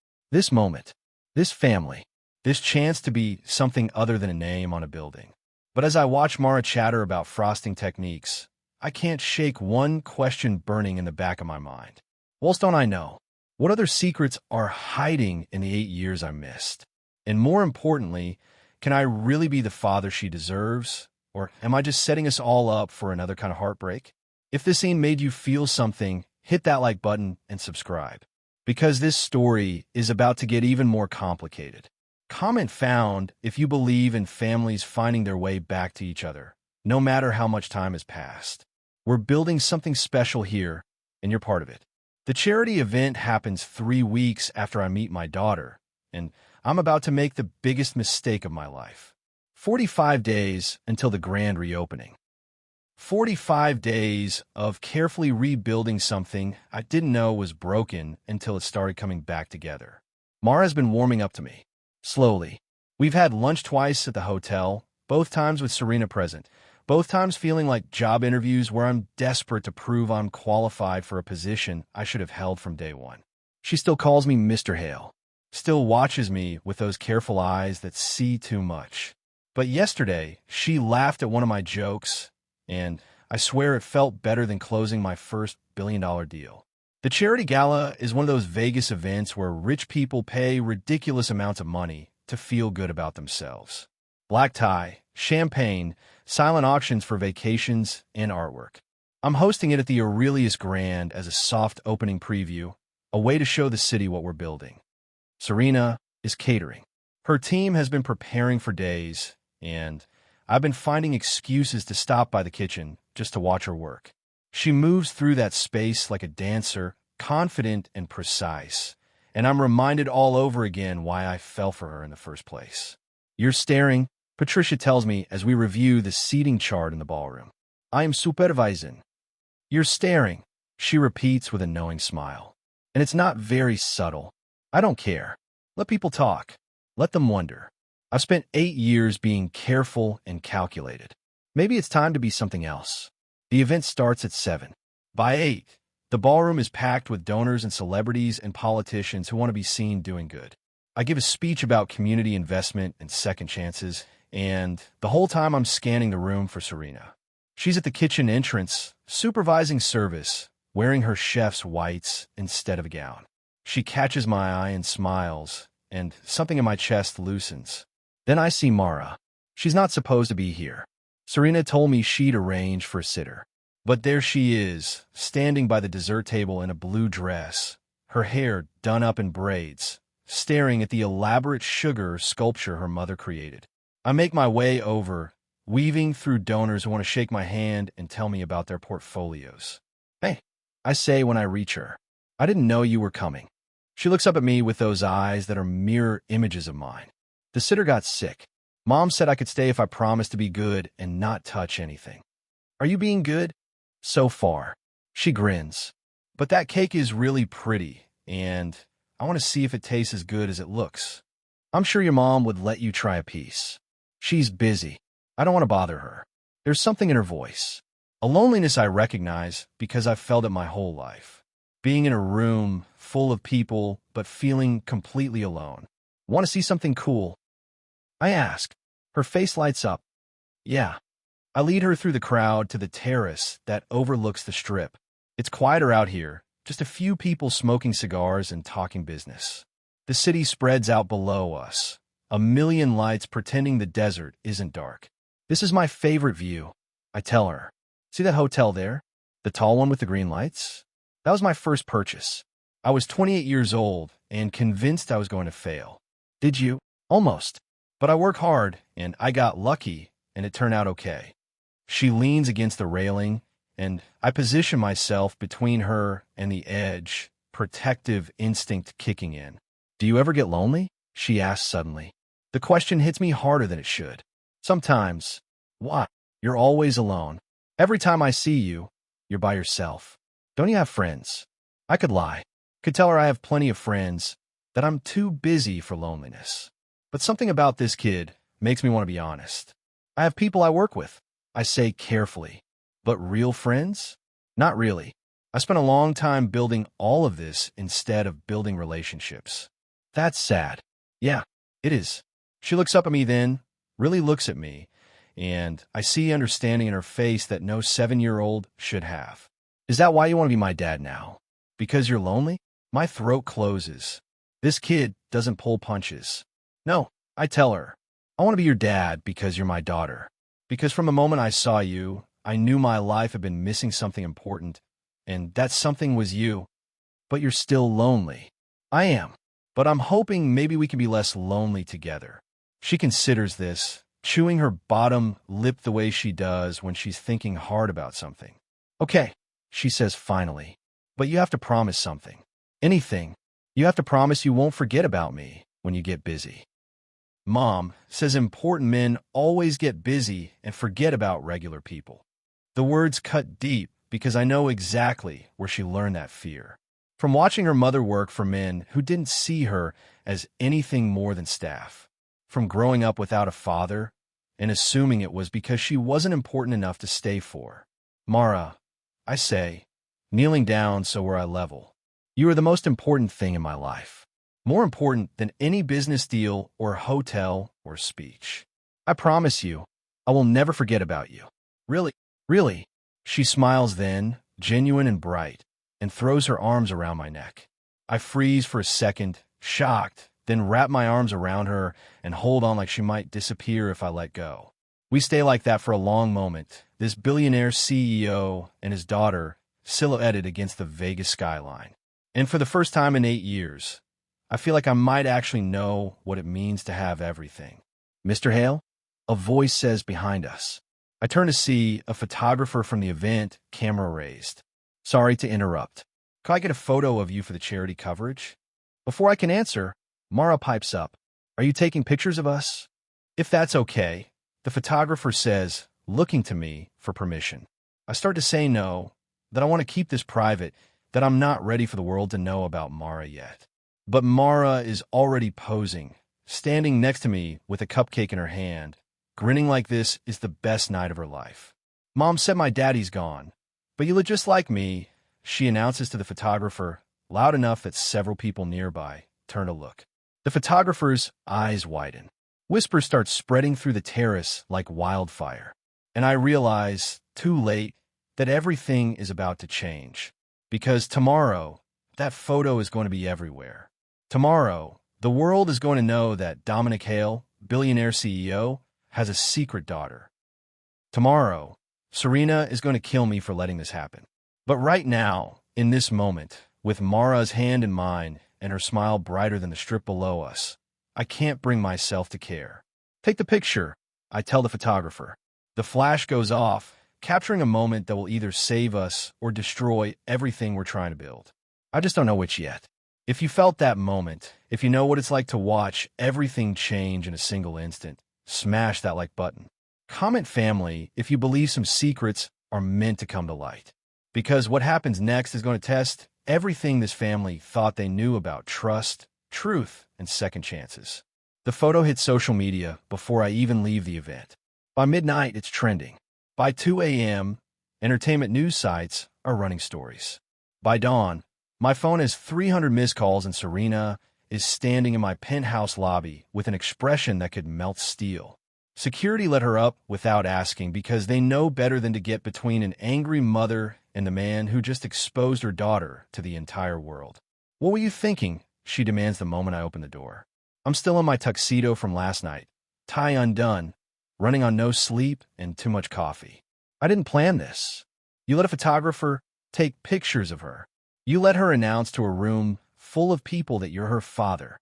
moment, this family, this chance to be something other than a name on a building. But as I watch Mara chatter about frosting techniques, I can't shake one question burning in the back of my mind. What else don't I know? What other secrets are hiding in the 8 years I missed? And more importantly, can I really be the father she deserves? Or am I just setting us all up for another kind of heartbreak? If this scene made you feel something, hit that like button and subscribe. Because this story is about to get even more complicated. Comment found if you believe in families finding their way back to each other, no matter how much time has passed. We're building something special here, and you're part of it. The charity event happens 3 weeks after I meet my daughter, and I'm about to make the biggest mistake of my life. 45 days until the grand reopening. 45 days of carefully rebuilding something I didn't know was broken until it started coming back together. Mara's been warming up to me. Slowly. We've had lunch twice at the hotel, both times with Serena present, both times feeling like job interviews where I'm desperate to prove I'm qualified for a position I should have held from day one. She still calls me Mr. Hale, still watches me with those careful eyes that see too much. But yesterday, she laughed at one of my jokes, and I swear it felt better than closing my first billion-dollar deal. The charity gala is one of those Vegas events where rich people pay ridiculous amounts of money to feel good about themselves. Black tie, champagne, silent auctions for vacations, and artwork. I'm hosting it at the Aurelius Grand as a soft opening preview, a way to show the city what we're building. Serena is catering. Her team has been preparing for days, and I've been finding excuses to stop by the kitchen just to watch her work. She moves through that space like a dancer, confident and precise, and I'm reminded all over again why I fell for her in the first place. You're staring, Patricia tells me as we review the seating chart in the ballroom. I am supervising. You're staring, she repeats with a knowing smile. And it's not very subtle. I don't care. Let people talk. Let them wonder. I've spent 8 years being careful and calculated. Maybe it's time to be something else. The event starts at 7. By 8, the ballroom is packed with donors and celebrities and politicians who want to be seen doing good. I give a speech about community investment and second chances, and the whole time I'm scanning the room for Serena. She's at the kitchen entrance, supervising service, wearing her chef's whites instead of a gown. She catches my eye and smiles, and something in my chest loosens. Then I see Mara. She's not supposed to be here. Serena told me she'd arrange for a sitter. But there she is, standing by the dessert table in a blue dress, her hair done up in braids, staring at the elaborate sugar sculpture her mother created. I make my way over, weaving through donors who want to shake my hand and tell me about their portfolios. Hey, I say when I reach her, I didn't know you were coming. She looks up at me with those eyes that are mirror images of mine. The sitter got sick. Mom said I could stay if I promised to be good and not touch anything. Are you being good? So far. She grins. But that cake is really pretty, and I want to see if it tastes as good as it looks. I'm sure your mom would let you try a piece. She's busy. I don't want to bother her. There's something in her voice. A loneliness I recognize because I've felt it my whole life. Being in a room full of people, but feeling completely alone. Want to see something cool? I ask. Her face lights up. Yeah. I lead her through the crowd to the terrace that overlooks the strip. It's quieter out here, just a few people smoking cigars and talking business. The city spreads out below us, a million lights pretending the desert isn't dark. This is my favorite view, I tell her. See that hotel there? The tall one with the green lights? That was my first purchase. I was 28 years old and convinced I was going to fail. Did you? Almost. But I work hard, and I got lucky, and it turned out okay. She leans against the railing, and I position myself between her and the edge, protective instinct kicking in. Do you ever get lonely? She asks suddenly. The question hits me harder than it should. Sometimes. Why? You're always alone. Every time I see you, you're by yourself. Don't you have friends? I could lie. Could tell her I have plenty of friends, that I'm too busy for loneliness. But something about this kid makes me want to be honest. I have people I work with, I say carefully. But real friends? Not really. I spent a long time building all of this instead of building relationships. That's sad. Yeah, it is. She looks up at me then, really looks at me, and I see understanding in her face that no 7-year-old should have. Is that why you want to be my dad now? Because you're lonely? My throat closes. This kid doesn't pull punches. No, I tell her. I want to be your dad because you're my daughter. Because from the moment I saw you, I knew my life had been missing something important, and that something was you. But you're still lonely. I am. But I'm hoping maybe we can be less lonely together. She considers this, chewing her bottom lip the way she does when she's thinking hard about something. Okay, she says finally. But you have to promise something. Anything. You have to promise you won't forget about me when you get busy. Mom says important men always get busy and forget about regular people. The words cut deep because I know exactly where she learned that fear. From watching her mother work for men who didn't see her as anything more than staff. From growing up without a father and assuming it was because she wasn't important enough to stay for. Mara, I say, kneeling down so we're eye level. You are the most important thing in my life. More important than any business deal or hotel or speech. I promise you, I will never forget about you. Really, really. She smiles then, genuine and bright, and throws her arms around my neck. I freeze for a second, shocked, then wrap my arms around her and hold on like she might disappear if I let go. We stay like that for a long moment, this billionaire CEO and his daughter silhouetted against the Vegas skyline. And for the first time in 8 years, I feel like I might actually know what it means to have everything. Mr. Hale? A voice says behind us. I turn to see a photographer from the event, camera raised. Sorry to interrupt. Could I get a photo of you for the charity coverage? Before I can answer, Mara pipes up. Are you taking pictures of us? If that's okay, the photographer says, looking to me for permission. I start to say no, that I want to keep this private, that I'm not ready for the world to know about Mara yet. But Mara is already posing, standing next to me with a cupcake in her hand, grinning like this is the best night of her life. Mom said my daddy's gone, but you look just like me, she announces to the photographer, loud enough that several people nearby turn to look. The photographer's eyes widen. Whispers start spreading through the terrace like wildfire. And I realize, too late, that everything is about to change. Because tomorrow, that photo is going to be everywhere. Tomorrow, the world is going to know that Dominic Hale, billionaire CEO, has a secret daughter. Tomorrow, Serena is going to kill me for letting this happen. But right now, in this moment, with Mara's hand in mine and her smile brighter than the strip below us, I can't bring myself to care. Take the picture, I tell the photographer. The flash goes off, capturing a moment that will either save us or destroy everything we're trying to build. I just don't know which yet. If you felt that moment, if you know what it's like to watch everything change in a single instant, smash that like button. Comment family if you believe some secrets are meant to come to light. Because what happens next is going to test everything this family thought they knew about trust, truth, and second chances. The photo hits social media before I even leave the event. By midnight, it's trending. By 2 a.m., entertainment news sites are running stories. By dawn, my phone has 300 missed calls and Serena is standing in my penthouse lobby with an expression that could melt steel. Security let her up without asking because they know better than to get between an angry mother and the man who just exposed her daughter to the entire world. What were you thinking? She demands the moment I open the door. I'm still in my tuxedo from last night, tie undone, running on no sleep and too much coffee. I didn't plan this. You let a photographer take pictures of her. You let her announce to a room full of people that you're her father.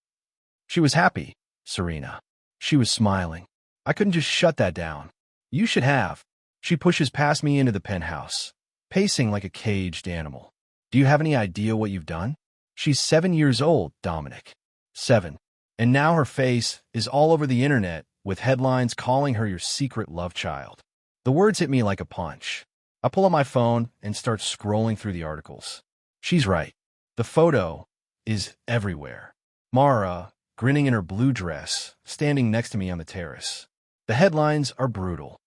She was happy, Serena. She was smiling. I couldn't just shut that down. You should have. She pushes past me into the penthouse, pacing like a caged animal. Do you have any idea what you've done? She's 7 years old, Dominic. 7. And now her face is all over the internet with headlines calling her your secret love child. The words hit me like a punch. I pull up my phone and start scrolling through the articles. She's right. The photo is everywhere. Mara, grinning in her blue dress, standing next to me on the terrace. The headlines are brutal.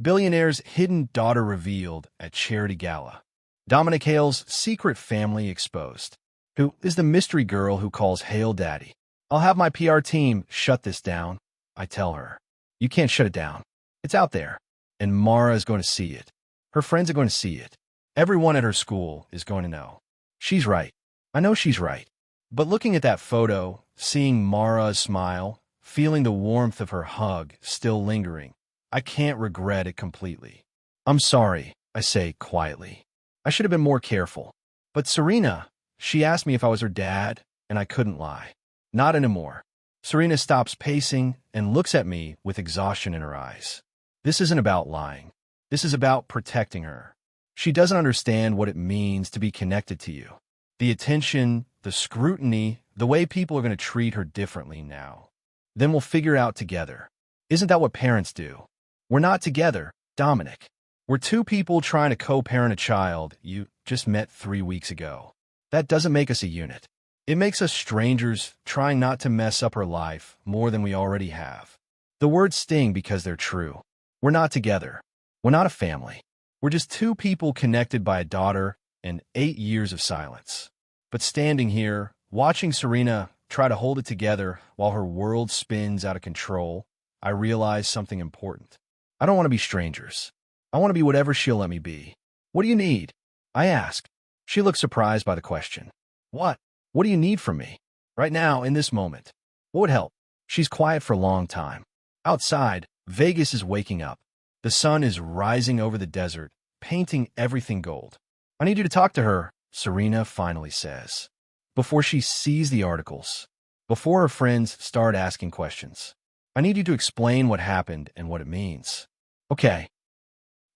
Billionaire's hidden daughter revealed at charity gala. Dominic Hale's secret family exposed. Who is the mystery girl who calls Hale daddy? I'll have my PR team shut this down, I tell her. You can't shut it down. It's out there. And Mara is going to see it. Her friends are going to see it. Everyone at her school is going to know. She's right. I know she's right. But looking at that photo, seeing Mara's smile, feeling the warmth of her hug still lingering, I can't regret it completely. I'm sorry, I say quietly. I should have been more careful. But Serena, she asked me if I was her dad, and I couldn't lie. Not anymore. Serena stops pacing and looks at me with exhaustion in her eyes. This isn't about lying. This is about protecting her. She doesn't understand what it means to be connected to you. The attention, the scrutiny, the way people are going to treat her differently now. Then we'll figure it out together. Isn't that what parents do? We're not together, Dominic. We're two people trying to co-parent a child you just met 3 weeks ago. That doesn't make us a unit. It makes us strangers trying not to mess up her life more than we already have. The words sting because they're true. We're not together. We're not a family. We're just two people connected by a daughter and 8 years of silence. But standing here, watching Serena try to hold it together while her world spins out of control, I realize something important. I don't want to be strangers. I want to be whatever she'll let me be. What do you need? I ask. She looks surprised by the question. What? What do you need from me? Right now, in this moment. What would help? She's quiet for a long time. Outside, Vegas is waking up. The sun is rising over the desert, painting everything gold. I need you to talk to her, Serena finally says. Before she sees the articles. Before her friends start asking questions. I need you to explain what happened and what it means. Okay.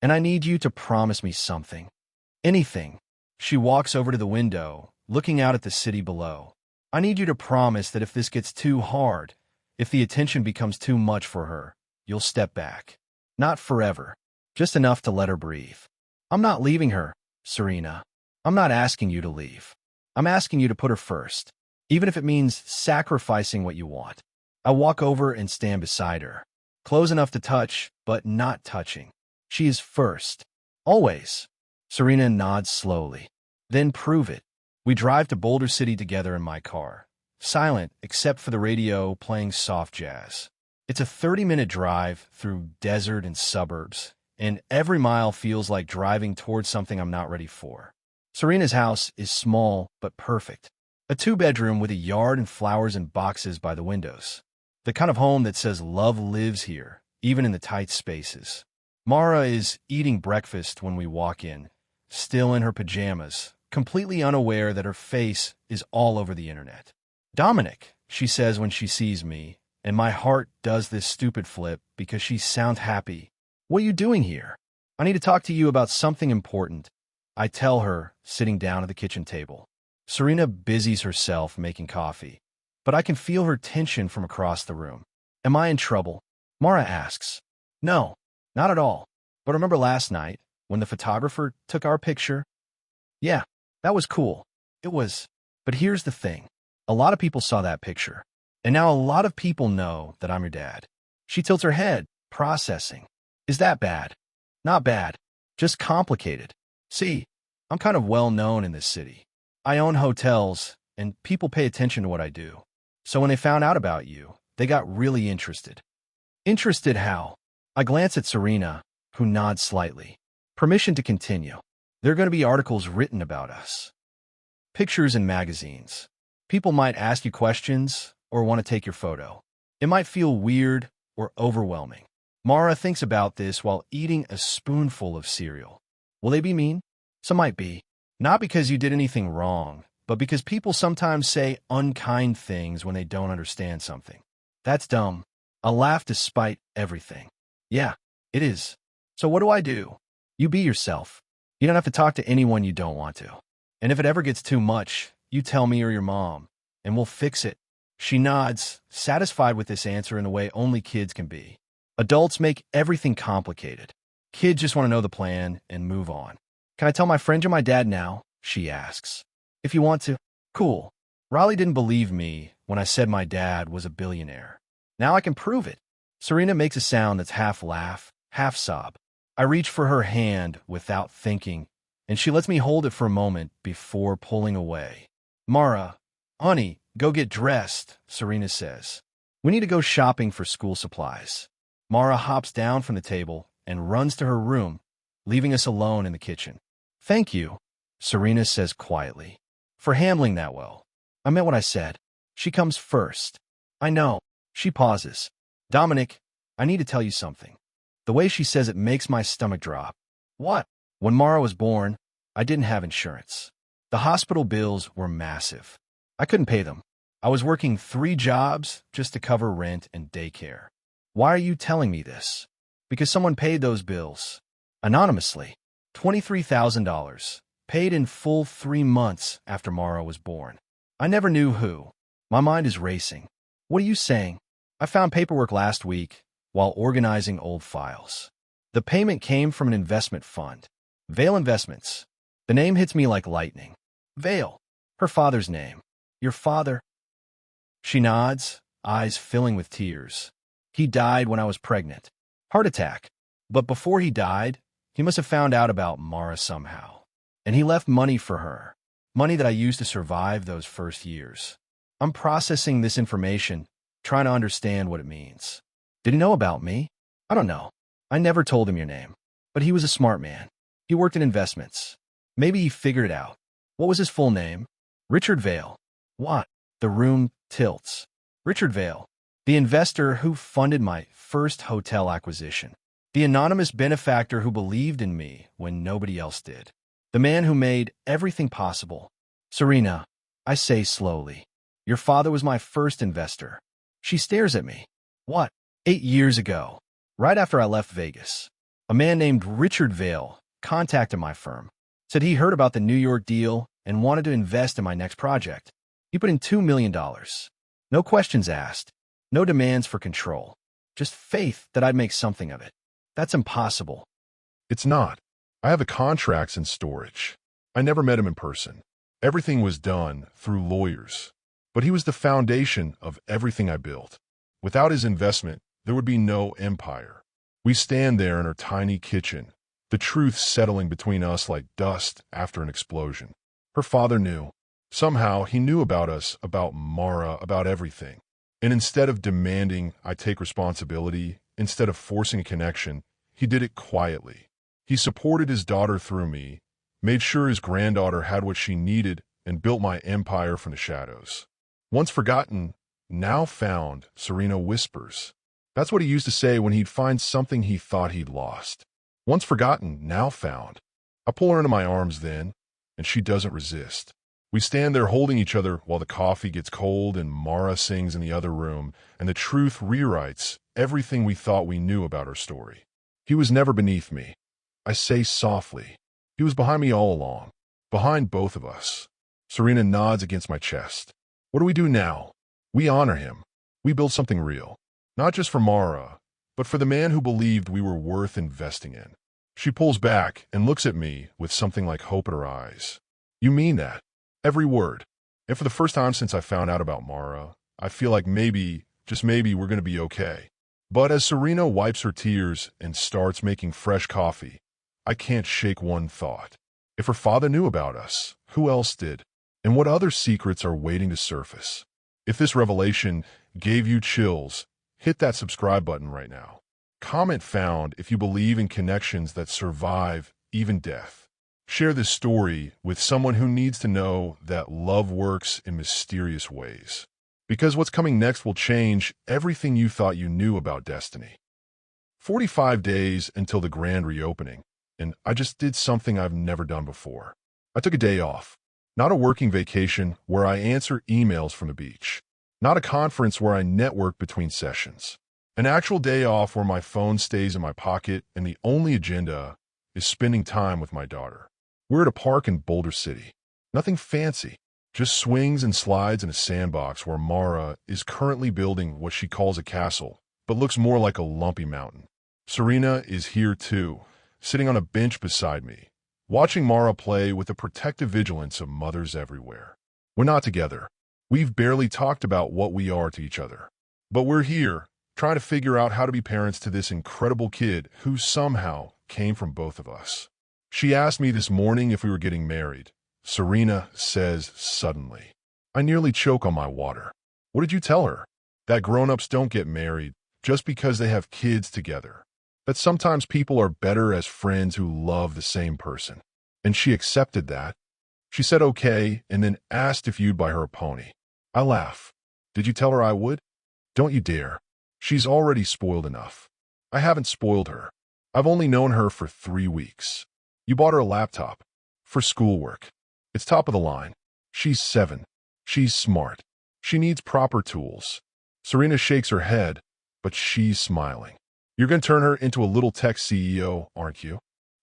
And I need you to promise me something. Anything. She walks over to the window, looking out at the city below. I need you to promise that if this gets too hard, if the attention becomes too much for her, you'll step back. Not forever. Just enough to let her breathe. I'm not leaving her, Serena. I'm not asking you to leave. I'm asking you to put her first, even if it means sacrificing what you want. I walk over and stand beside her. Close enough to touch, but not touching. She is first. Always. Serena nods slowly. Then prove it. We drive to Boulder City together in my car. Silent, except for the radio playing soft jazz. It's a 30-minute drive through desert and suburbs, and every mile feels like driving towards something I'm not ready for. Serena's house is small but perfect. A 2-bedroom with a yard and flowers and boxes by the windows. The kind of home that says love lives here, even in the tight spaces. Mara is eating breakfast when we walk in, still in her pajamas, completely unaware that her face is all over the internet. Dominic, she says when she sees me, and my heart does this stupid flip because she sounds happy. What are you doing here? I need to talk to you about something important. I tell her, sitting down at the kitchen table. Serena busies herself making coffee, but I can feel her tension from across the room. Am I in trouble? Mara asks. No, not at all. But remember last night, when the photographer took our picture? Yeah, that was cool. It was. But here's the thing. A lot of people saw that picture. And now a lot of people know that I'm your dad. She tilts her head, processing. Is that bad? Not bad. Just complicated. See, I'm kind of well known in this city. I own hotels, and people pay attention to what I do. So when they found out about you, they got really interested. Interested how? I glance at Serena, who nods slightly. Permission to continue. There are going to be articles written about us. Pictures in magazines. People might ask you questions or want to take your photo. It might feel weird or overwhelming. Mara thinks about this while eating a spoonful of cereal. Will they be mean? Some might be. Not because you did anything wrong, but because people sometimes say unkind things when they don't understand something. That's dumb. I'll laugh despite everything. Yeah, it is. So what do I do? You be yourself. You don't have to talk to anyone you don't want to. And if it ever gets too much, you tell me or your mom, and we'll fix it. She nods, satisfied with this answer in a way only kids can be. Adults make everything complicated. Kids just want to know the plan and move on. Can I tell my friend you're my dad now? She asks. If you want to. Cool. Riley didn't believe me when I said my dad was a billionaire. Now I can prove it. Serena makes a sound that's half laugh, half sob. I reach for her hand without thinking, and she lets me hold it for a moment before pulling away. Mara, honey, go get dressed, Serena says. We need to go shopping for school supplies. Mara hops down from the table and runs to her room, leaving us alone in the kitchen. Thank you, Serena says quietly, for handling that well. I meant what I said. She comes first. I know. She pauses. Dominic, I need to tell you something. The way she says it makes my stomach drop. What? When Mara was born, I didn't have insurance. The hospital bills were massive. I couldn't pay them. I was working 3 jobs just to cover rent and daycare. Why are you telling me this? Because someone paid those bills. Anonymously. $23,000, paid in full 3 months after Mara was born. I never knew who. My mind is racing. What are you saying? I found paperwork last week while organizing old files. The payment came from an investment fund. Vale Investments. The name hits me like lightning. Vale. Her father's name. Your father? She nods, eyes filling with tears. He died when I was pregnant. Heart attack. But before he died, he must have found out about Mara somehow. And he left money for her. Money that I used to survive those first years. I'm processing this information, trying to understand what it means. Did he know about me? I don't know. I never told him your name. But he was a smart man. He worked in investments. Maybe he figured it out. What was his full name? Richard Vale. What? The room tilts. Richard Vale. The investor who funded my first hotel acquisition. The anonymous benefactor who believed in me when nobody else did. The man who made everything possible. Serena, I say slowly. Your father was my first investor. She stares at me. What? 8 years ago, right after I left Vegas, a man named Richard Vale contacted my firm, said he heard about the New York deal and wanted to invest in my next project. He put in $2 million. No questions asked, no demands for control, just faith that I'd make something of it. That's impossible. It's not. I have the contracts in storage. I never met him in person. Everything was done through lawyers. But he was the foundation of everything I built. Without his investment, there would be no empire. We stand there in our tiny kitchen, the truth settling between us like dust after an explosion. Her father knew. Somehow, he knew about us, about Mara, about everything. And instead of demanding I take responsibility, instead of forcing a connection, he did it quietly. He supported his daughter through me, made sure his granddaughter had what she needed, and built my empire from the shadows. Once forgotten, now found, Serena whispers. That's what he used to say when he'd find something he thought he'd lost. Once forgotten, now found. I pull her into my arms then, and she doesn't resist. We stand there holding each other while the coffee gets cold and Mara sings in the other room, and the truth rewrites everything we thought we knew about her story. He was never beneath me. I say softly. He was behind me all along, behind both of us. Serena nods against my chest. What do we do now? We honor him. We build something real. Not just for Mara, but for the man who believed we were worth investing in. She pulls back and looks at me with something like hope in her eyes. You mean that? Every word. And for the first time since I found out about Mara, I feel like maybe, just maybe, we're going to be okay. But as Serena wipes her tears and starts making fresh coffee, I can't shake one thought. If her father knew about us, who else did? And what other secrets are waiting to surface? If this revelation gave you chills, hit that subscribe button right now. Comment found if you believe in connections that survive even death. Share this story with someone who needs to know that love works in mysterious ways. Because what's coming next will change everything you thought you knew about Destiny. 45 days until the grand reopening, and I just did something I've never done before. I took a day off. Not a working vacation where I answer emails from the beach. Not a conference where I network between sessions. An actual day off where my phone stays in my pocket and the only agenda is spending time with my daughter. We're at a park in Boulder City. Nothing fancy, just swings and slides in a sandbox where Mara is currently building what she calls a castle, but looks more like a lumpy mountain. Serena is here too, sitting on a bench beside me, watching Mara play with the protective vigilance of mothers everywhere. We're not together. We've barely talked about what we are to each other. But we're here, trying to figure out how to be parents to this incredible kid who somehow came from both of us. She asked me this morning if we were getting married. Serena says suddenly. I nearly choke on my water. What did you tell her? That grown-ups don't get married just because they have kids together. That sometimes people are better as friends who love the same person. And she accepted that. She said okay and then asked if you'd buy her a pony. I laugh. Did you tell her I would? Don't you dare. She's already spoiled enough. I haven't spoiled her. I've only known her for 3 weeks. You bought her a laptop. For schoolwork. It's top of the line. She's 7. She's smart. She needs proper tools. Serena shakes her head, but she's smiling. You're going to turn her into a little tech CEO, aren't you?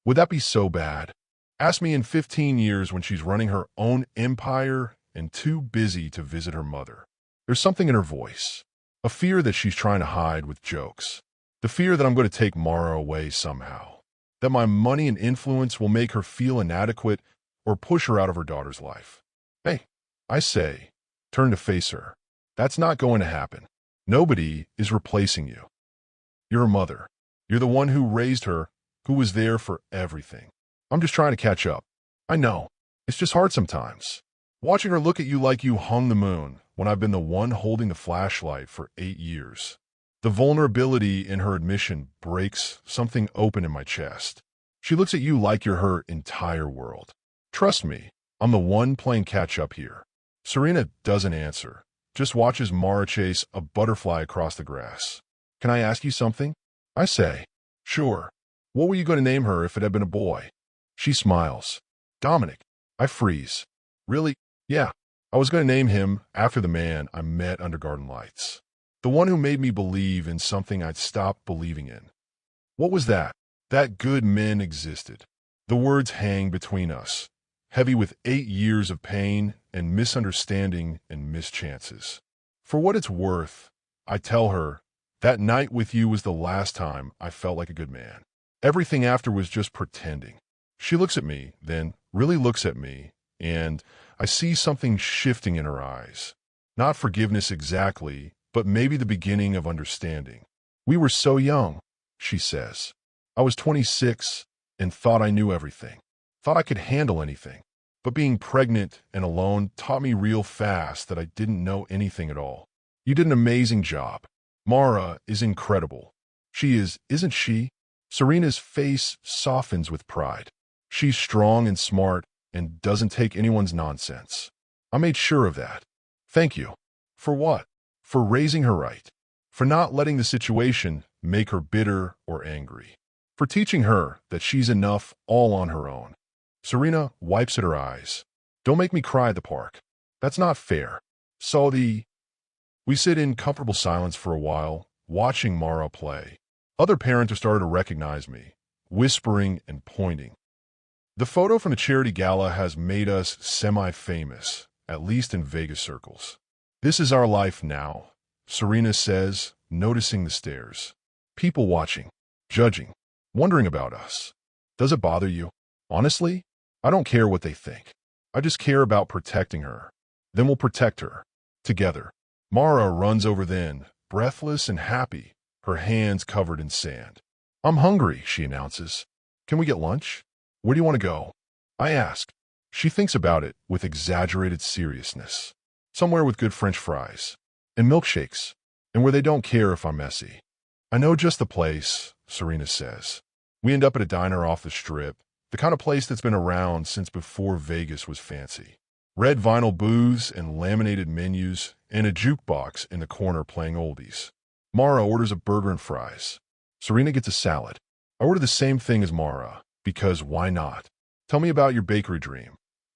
Would that be so bad? Ask me in 15 years when she's running her own empire and too busy to visit her mother. There's something in her voice, a fear that she's trying to hide with jokes, the fear that I'm going to take Mara away somehow, that my money and influence will make her feel inadequate or push her out of her daughter's life. Hey, I say, turn to face her. That's not going to happen. Nobody is replacing you. You're her mother. You're the one who raised her, who was there for everything. I'm just trying to catch up. I know. It's just hard sometimes. Watching her look at you like you hung the moon when I've been the one holding the flashlight for 8 years. The vulnerability in her admission breaks something open in my chest. She looks at you like you're her entire world. Trust me, I'm the one playing catch-up here. Serena doesn't answer, just watches Mara chase a butterfly across the grass. Can I ask you something? I say, sure. What were you going to name her if it had been a boy? She smiles. Dominic. I freeze. Really? Yeah. I was going to name him after the man I met under garden lights. The one who made me believe in something I'd stopped believing in. What was that? That good men existed. The words hang between us, heavy with 8 years of pain and misunderstanding and mischances. For what it's worth, I tell her, that night with you was the last time I felt like a good man. Everything after was just pretending. She looks at me, then really looks at me, and I see something shifting in her eyes. Not forgiveness exactly, but maybe the beginning of understanding. We were so young, she says. I was 26 and thought I knew everything. Thought I could handle anything. But being pregnant and alone taught me real fast that I didn't know anything at all. You did an amazing job. Mara is incredible. She is, isn't she? Serena's face softens with pride. She's strong and smart and doesn't take anyone's nonsense. I made sure of that. Thank you. For what? For raising her right. For not letting the situation make her bitter or angry. For teaching her that she's enough all on her own. Serena wipes at her eyes. Don't make me cry at the park. That's not fair. We sit in comfortable silence for a while, watching Mara play. Other parents are starting to recognize me, whispering and pointing. The photo from the charity gala has made us semi-famous, at least in Vegas circles. This is our life now, Serena says, noticing the stares. People watching, judging, wondering about us. Does it bother you? Honestly, I don't care what they think. I just care about protecting her. Then we'll protect her. Together. Mara runs over then, breathless and happy, her hands covered in sand. I'm hungry, she announces. Can we get lunch? Where do you want to go? I ask. She thinks about it with exaggerated seriousness. Somewhere with good French fries. And milkshakes. And where they don't care if I'm messy. I know just the place, Serena says. We end up at a diner off the strip, the kind of place that's been around since before Vegas was fancy. Red vinyl booths and laminated menus, and a jukebox in the corner playing oldies. Mara orders a burger and fries. Serena gets a salad. I order the same thing as Mara, because why not? Tell me about your bakery dream.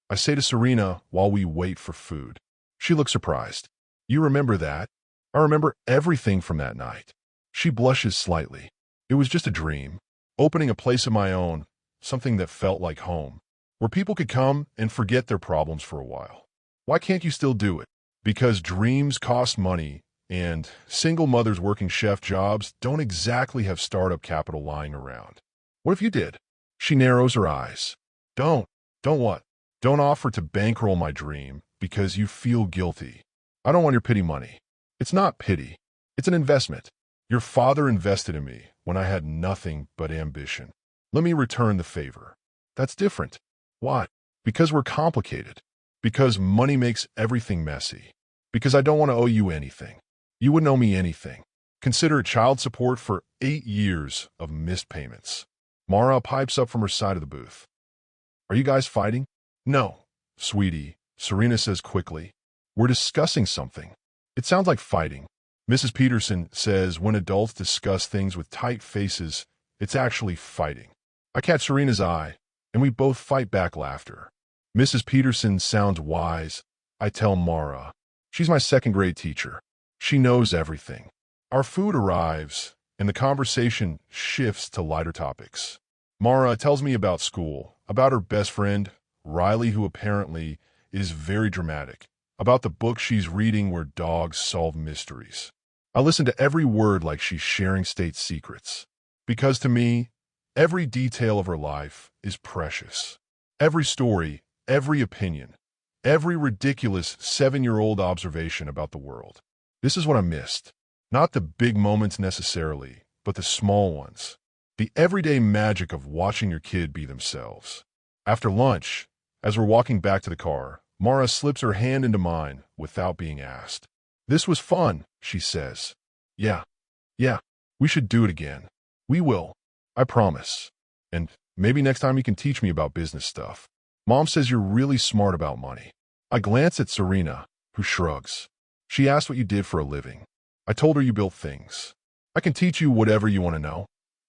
I say to Serena while we wait for food. She looks surprised. You remember that? I remember everything from that night. She blushes slightly. It was just a dream. Opening a place of my own, something that felt like home, where people could come and forget their problems for a while. Why can't you still do it? Because dreams cost money, and single mothers working chef jobs don't exactly have startup capital lying around. What if you did? She narrows her eyes. Don't what? Don't offer to bankroll my dream because you feel guilty. I don't want your pity money. It's not pity. It's an investment. Your father invested in me when I had nothing but ambition. Let me return the favor. That's different. Why? Because we're complicated. Because money makes everything messy. Because I don't want to owe you anything. You wouldn't owe me anything. Consider child support for 8 years of missed payments. Mara pipes up from her side of the booth. Are you guys fighting? No, sweetie, Serena says quickly. We're discussing something. It sounds like fighting. Mrs. Peterson says when adults discuss things with tight faces, it's actually fighting. I catch Serena's eye, and we both fight back laughter. Mrs. Peterson sounds wise. I tell Mara. She's my second-grade teacher. She knows everything. Our food arrives, and the conversation shifts to lighter topics. Mara tells me about school, about her best friend, Riley, who apparently is very dramatic, about the book she's reading where dogs solve mysteries. I listen to every word like she's sharing state secrets. Because to me, every detail of her life is precious. Every story, every opinion, every ridiculous 7-year-old observation about the world. This is what I missed. Not the big moments necessarily, but the small ones. The everyday magic of watching your kid be themselves. After lunch, as we're walking back to the car, Mara slips her hand into mine without being asked. "This was fun," she says. Yeah, we should do it again. We will. I promise. And maybe next time you can teach me about business stuff. Mom says you're really smart about money. I glance at Serena, who shrugs. She asked what you did for a living. I told her you built things. I can teach you whatever you want to know.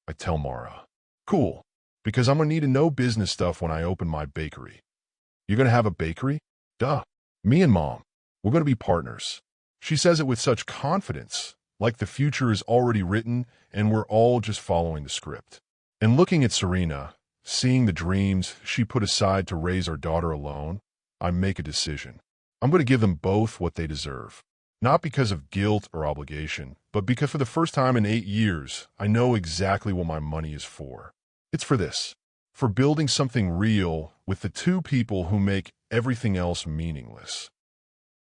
I tell Mara. Cool, because I'm going to need to know business stuff when I open my bakery. You're going to have a bakery? Duh. Me and Mom. We're going to be partners. She says it with such confidence, like the future is already written and we're all just following the script. And looking at Serena, seeing the dreams she put aside to raise our daughter alone, I make a decision. I'm going to give them both what they deserve. Not because of guilt or obligation, but because for the first time in 8 years, I know exactly what my money is for. It's for this. For building something real with the two people who make everything else meaningless.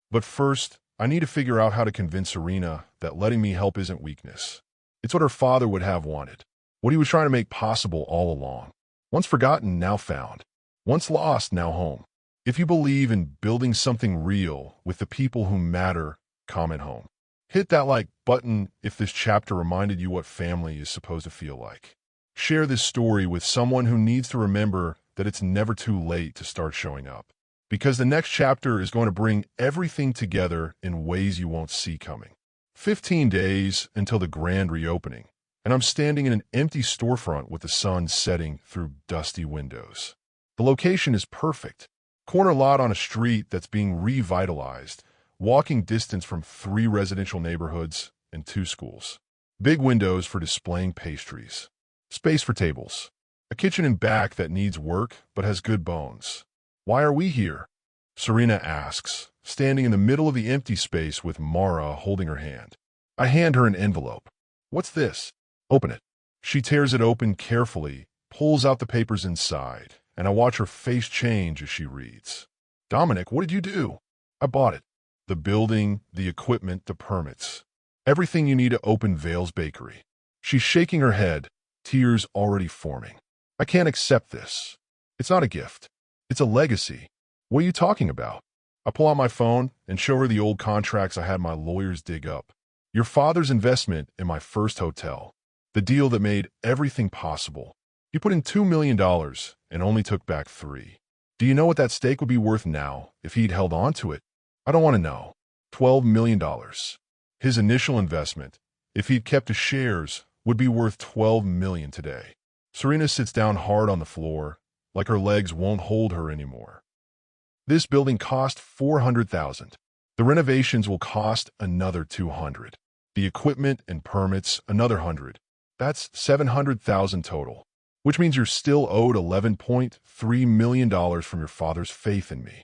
But first, I need to figure out how to convince Serena that letting me help isn't weakness. It's what her father would have wanted. What he was trying to make possible all along. Once forgotten, now found. Once lost, now home. If you believe in building something real with the people who matter, comment home. Hit that like button if this chapter reminded you what family is supposed to feel like. Share this story with someone who needs to remember that it's never too late to start showing up. Because the next chapter is going to bring everything together in ways you won't see coming. 15 days until the grand reopening, and I'm standing in an empty storefront with the sun setting through dusty windows. The location is perfect. Corner lot on a street that's being revitalized, walking distance from 3 residential neighborhoods and 2 schools. Big windows for displaying pastries. Space for tables. A kitchen and back that needs work but has good bones. Why are we here? Serena asks, standing in the middle of the empty space with Mara holding her hand. I hand her an envelope. What's this? Open it. She tears it open carefully, pulls out the papers inside, and I watch her face change as she reads. Dominic, what did you do? I bought it. The building, the equipment, the permits. Everything you need to open Vale's Bakery. She's shaking her head, tears already forming. I can't accept this. It's not a gift. It's a legacy. What are you talking about? I pull out my phone and show her the old contracts I had my lawyers dig up. Your father's investment in my first hotel. The deal that made everything possible. He put in $2 million and only took back 3. Do you know what that stake would be worth now if he'd held on to it? I don't want to know. $12 million. His initial investment, if he'd kept his shares, would be worth $12 million today. Serena sits down hard on the floor, like her legs won't hold her anymore. This building cost $400,000. The renovations will cost another $200,000. The equipment and permits, another $100,000. That's $700,000 total, which means you're still owed $11.3 million from your father's faith in me.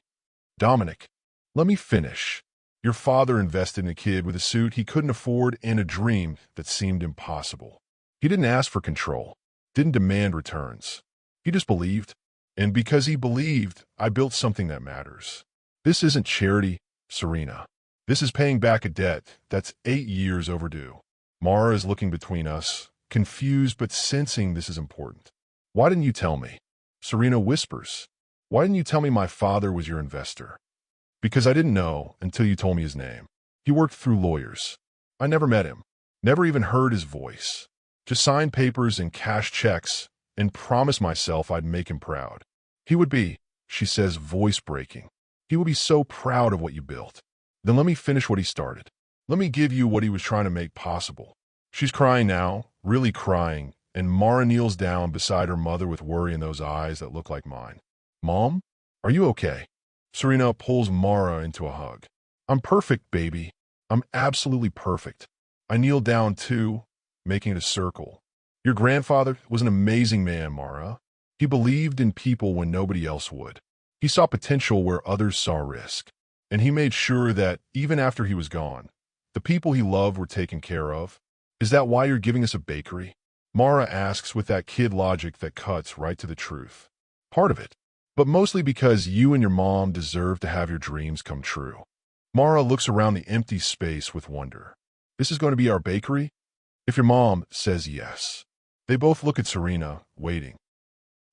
Dominic, let me finish. Your father invested in a kid with a suit he couldn't afford and a dream that seemed impossible. He didn't ask for control, didn't demand returns. He just believed. And because he believed, I built something that matters. This isn't charity, Serena. This is paying back a debt that's 8 years overdue. Mara is looking between us, confused but sensing this is important. Why didn't you tell me? Serena whispers. Why didn't you tell me my father was your investor? Because I didn't know until you told me his name. He worked through lawyers. I never met him, never even heard his voice. Just signed papers and cashed checks and promised myself I'd make him proud. He would be, she says, voice breaking. He would be so proud of what you built. Then let me finish what he started. Let me give you what he was trying to make possible. She's crying now, really crying, and Mara kneels down beside her mother with worry in those eyes that look like mine. Mom, are you okay? Serena pulls Mara into a hug. I'm perfect, baby. I'm absolutely perfect. I kneel down too, making it a circle. Your grandfather was an amazing man, Mara. He believed in people when nobody else would. He saw potential where others saw risk. And he made sure that, even after he was gone, the people he loved were taken care of. Is that why you're giving us a bakery? Mara asks with that kid logic that cuts right to the truth. Part of it, but mostly because you and your mom deserve to have your dreams come true. Mara looks around the empty space with wonder. This is going to be our bakery? If your mom says yes. They both look at Serena, waiting.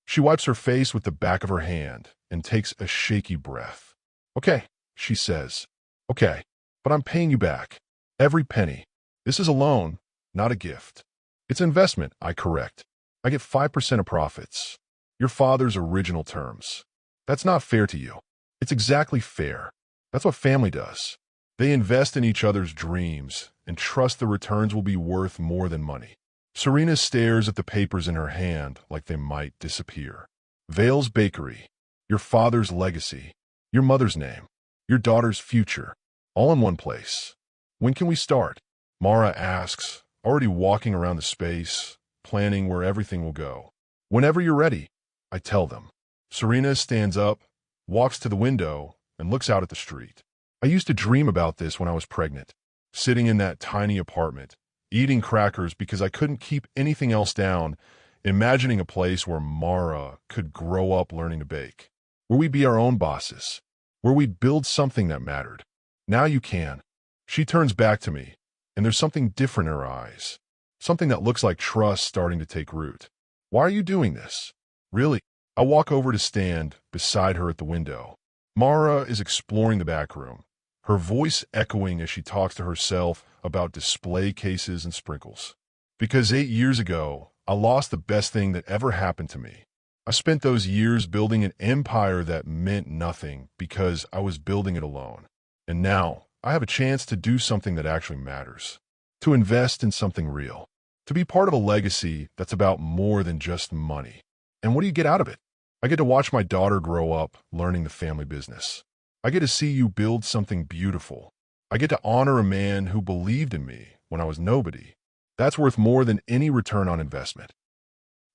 She wipes her face with the back of her hand and takes a shaky breath. Okay, she says. Okay, but I'm paying you back. Every penny. This is a loan, not a gift. It's investment, I correct. I get 5% of profits. Your father's original terms. That's not fair to you. It's exactly fair. That's what family does. They invest in each other's dreams and trust the returns will be worth more than money. Serena stares at the papers in her hand like they might disappear. Vale's Bakery, your father's legacy, your mother's name, your daughter's future, all in one place. When can we start? Mara asks, already walking around the space, planning where everything will go. Whenever you're ready, I tell them. Serena stands up, walks to the window, and looks out at the street. I used to dream about this when I was pregnant, sitting in that tiny apartment, eating crackers because I couldn't keep anything else down, imagining a place where Mara could grow up learning to bake, where we'd be our own bosses, where we'd build something that mattered. Now you can. She turns back to me, and there's something different in her eyes, something that looks like trust starting to take root. Why are you doing this? Really? I walk over to stand beside her at the window. Mara is exploring the back room, her voice echoing as she talks to herself about display cases and sprinkles. Because 8 years ago, I lost the best thing that ever happened to me. I spent those years building an empire that meant nothing because I was building it alone. And now, I have a chance to do something that actually matters. To invest in something real. To be part of a legacy that's about more than just money. And what do you get out of it? I get to watch my daughter grow up learning the family business. I get to see you build something beautiful. I get to honor a man who believed in me when I was nobody. That's worth more than any return on investment.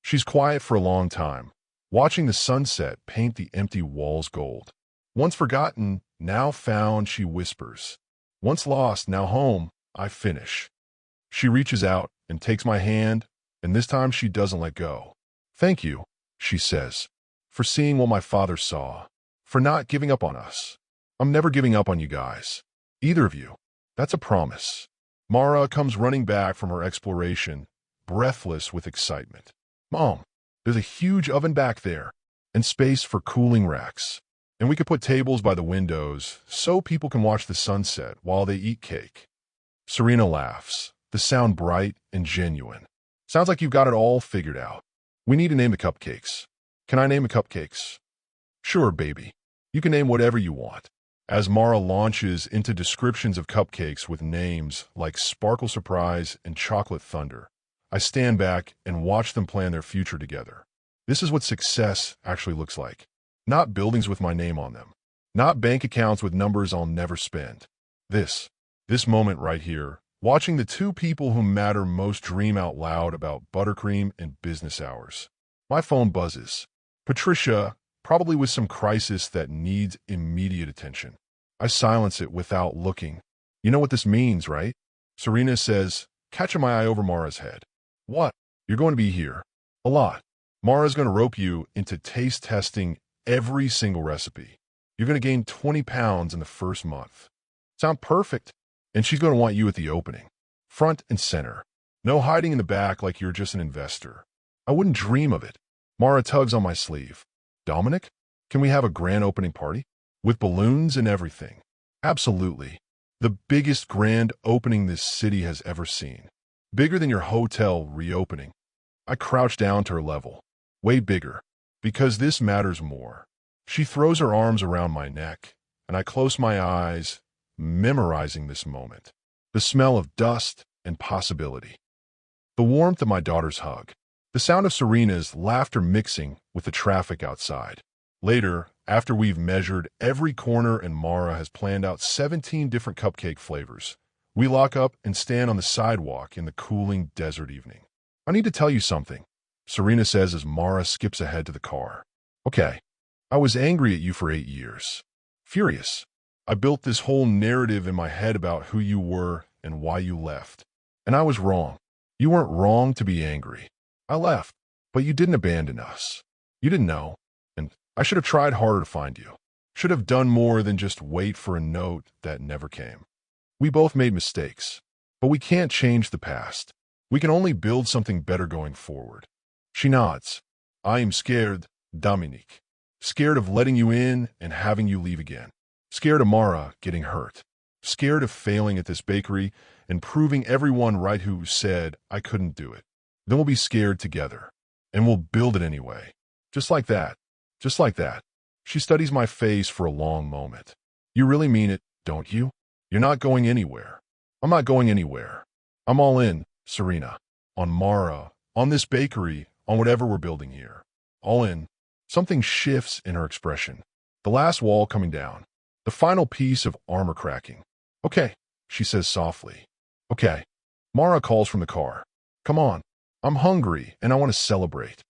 She's quiet for a long time, watching the sunset paint the empty walls gold. Once forgotten, now found, she whispers. Once lost, now home, I finish. She reaches out and takes my hand, and this time she doesn't let go. Thank you, she says, for seeing what my father saw, for not giving up on us. I'm never giving up on you guys. Either of you. That's a promise. Mara comes running back from her exploration, breathless with excitement. Mom, there's a huge oven back there, and space for cooling racks. And we could put tables by the windows so people can watch the sunset while they eat cake. Serena laughs, the sound bright and genuine. Sounds like you've got it all figured out. We need to name the cupcakes. Can I name the cupcakes? Sure, baby. You can name whatever you want. As Mara launches into descriptions of cupcakes with names like Sparkle Surprise and Chocolate Thunder, I stand back and watch them plan their future together. This is what success actually looks like. Not buildings with my name on them. Not bank accounts with numbers I'll never spend. This moment right here, watching the two people who matter most dream out loud about buttercream and business hours. My phone buzzes. Patricia, probably with some crisis that needs immediate attention. I silence it without looking. You know what this means, right? Serena says, catching my eye over Mara's head. What? You're going to be here. A lot. Mara's going to rope you into taste testing every single recipe. You're going to gain 20 pounds in the first month. Sound perfect? And she's going to want you at the opening. Front and center. No hiding in the back like you're just an investor. I wouldn't dream of it. Mara tugs on my sleeve. Dominic, can we have a grand opening party? With balloons and everything. Absolutely. The biggest grand opening this city has ever seen. Bigger than your hotel reopening. I crouch down to her level. Way bigger. Because this matters more. She throws her arms around my neck, and I close my eyes, memorizing this moment. The smell of dust and possibility. The warmth of my daughter's hug. The sound of Serena's laughter mixing with the traffic outside. Later, after we've measured every corner and Mara has planned out 17 different cupcake flavors, we lock up and stand on the sidewalk in the cooling desert evening. I need to tell you something, Serena says as Mara skips ahead to the car. Okay, I was angry at you for 8 years. Furious. I built this whole narrative in my head about who you were and why you left. And I was wrong. You weren't wrong to be angry. I left, but you didn't abandon us. You didn't know, and I should have tried harder to find you. Should have done more than just wait for a note that never came. We both made mistakes, but we can't change the past. We can only build something better going forward. She nods. I am scared, Dominique. Scared of letting you in and having you leave again. Scared of Mara getting hurt. Scared of failing at this bakery and proving everyone right who said I couldn't do it. Then we'll be scared together, and we'll build it anyway. Just like that. Just like that. She studies my face for a long moment. You really mean it, don't you? You're not going anywhere. I'm not going anywhere. I'm all in, Serena. On Mara, on this bakery, on whatever we're building here. All in. Something shifts in her expression. The last wall coming down. The final piece of armor cracking. Okay, she says softly. Okay. Mara calls from the car. Come on. I'm hungry and I want to celebrate.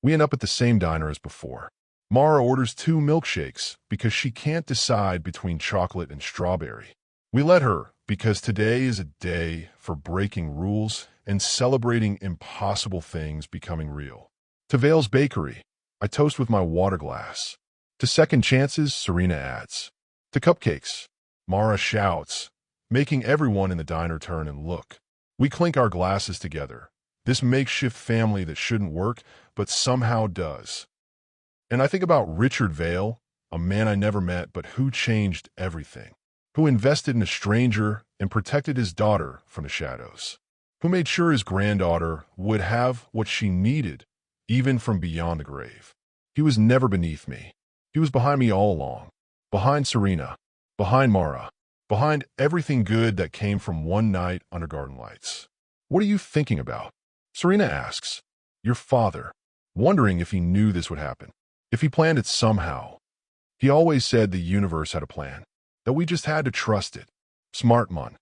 We end up at the same diner as before. Mara orders 2 milkshakes because she can't decide between chocolate and strawberry. We let her because today is a day for breaking rules and celebrating impossible things becoming real. To Vale's Bakery, I toast with my water glass. To second chances, Serena adds. To cupcakes, Mara shouts, making everyone in the diner turn and look. We clink our glasses together. This makeshift family that shouldn't work, but somehow does. And I think about Richard Vale, a man I never met, but who changed everything. Who invested in a stranger and protected his daughter from the shadows. Who made sure his granddaughter would have what she needed, even from beyond the grave. He was never beneath me. He was behind me all along. Behind Serena. Behind Mara. Behind everything good that came from one night under garden lights. What are you thinking about? Serena asks. Your father. Wondering if he knew this would happen. If he planned it somehow. He always said the universe had a plan. That we just had to trust it. Smart man.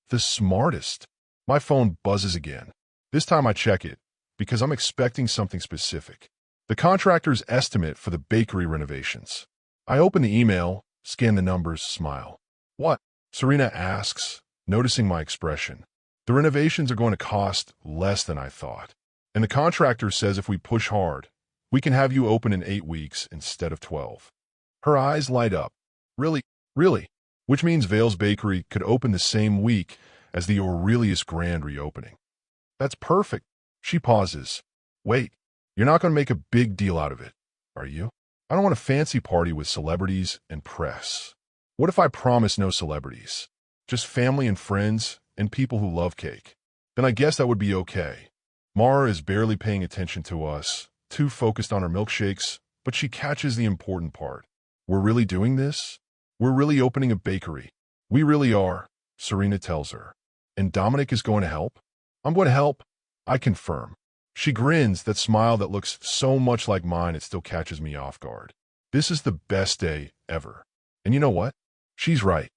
The smartest. My phone buzzes again. This time I check it, because I'm expecting something specific. The contractor's estimate for the bakery renovations. I open the email, scan the numbers, smile. What? Serena asks, noticing my expression. The renovations are going to cost less than I thought. And the contractor says if we push hard, we can have you open in 8 weeks instead of 12. Her eyes light up. Really? Really? Which means Vale's Bakery could open the same week as the Aurelius Grand reopening. That's perfect. She pauses. Wait, you're not going to make a big deal out of it, are you? I don't want a fancy party with celebrities and press. What if I promise no celebrities? Just family and friends and people who love cake. Then I guess that would be okay. Mara is barely paying attention to us, too focused on her milkshakes, but she catches the important part. We're really doing this? We're really opening a bakery. We really are, Serena tells her. And Dominic is going to help? I'm going to help. I confirm. She grins, that smile that looks so much like mine it still catches me off guard. This is the best day ever. And you know what? She's right.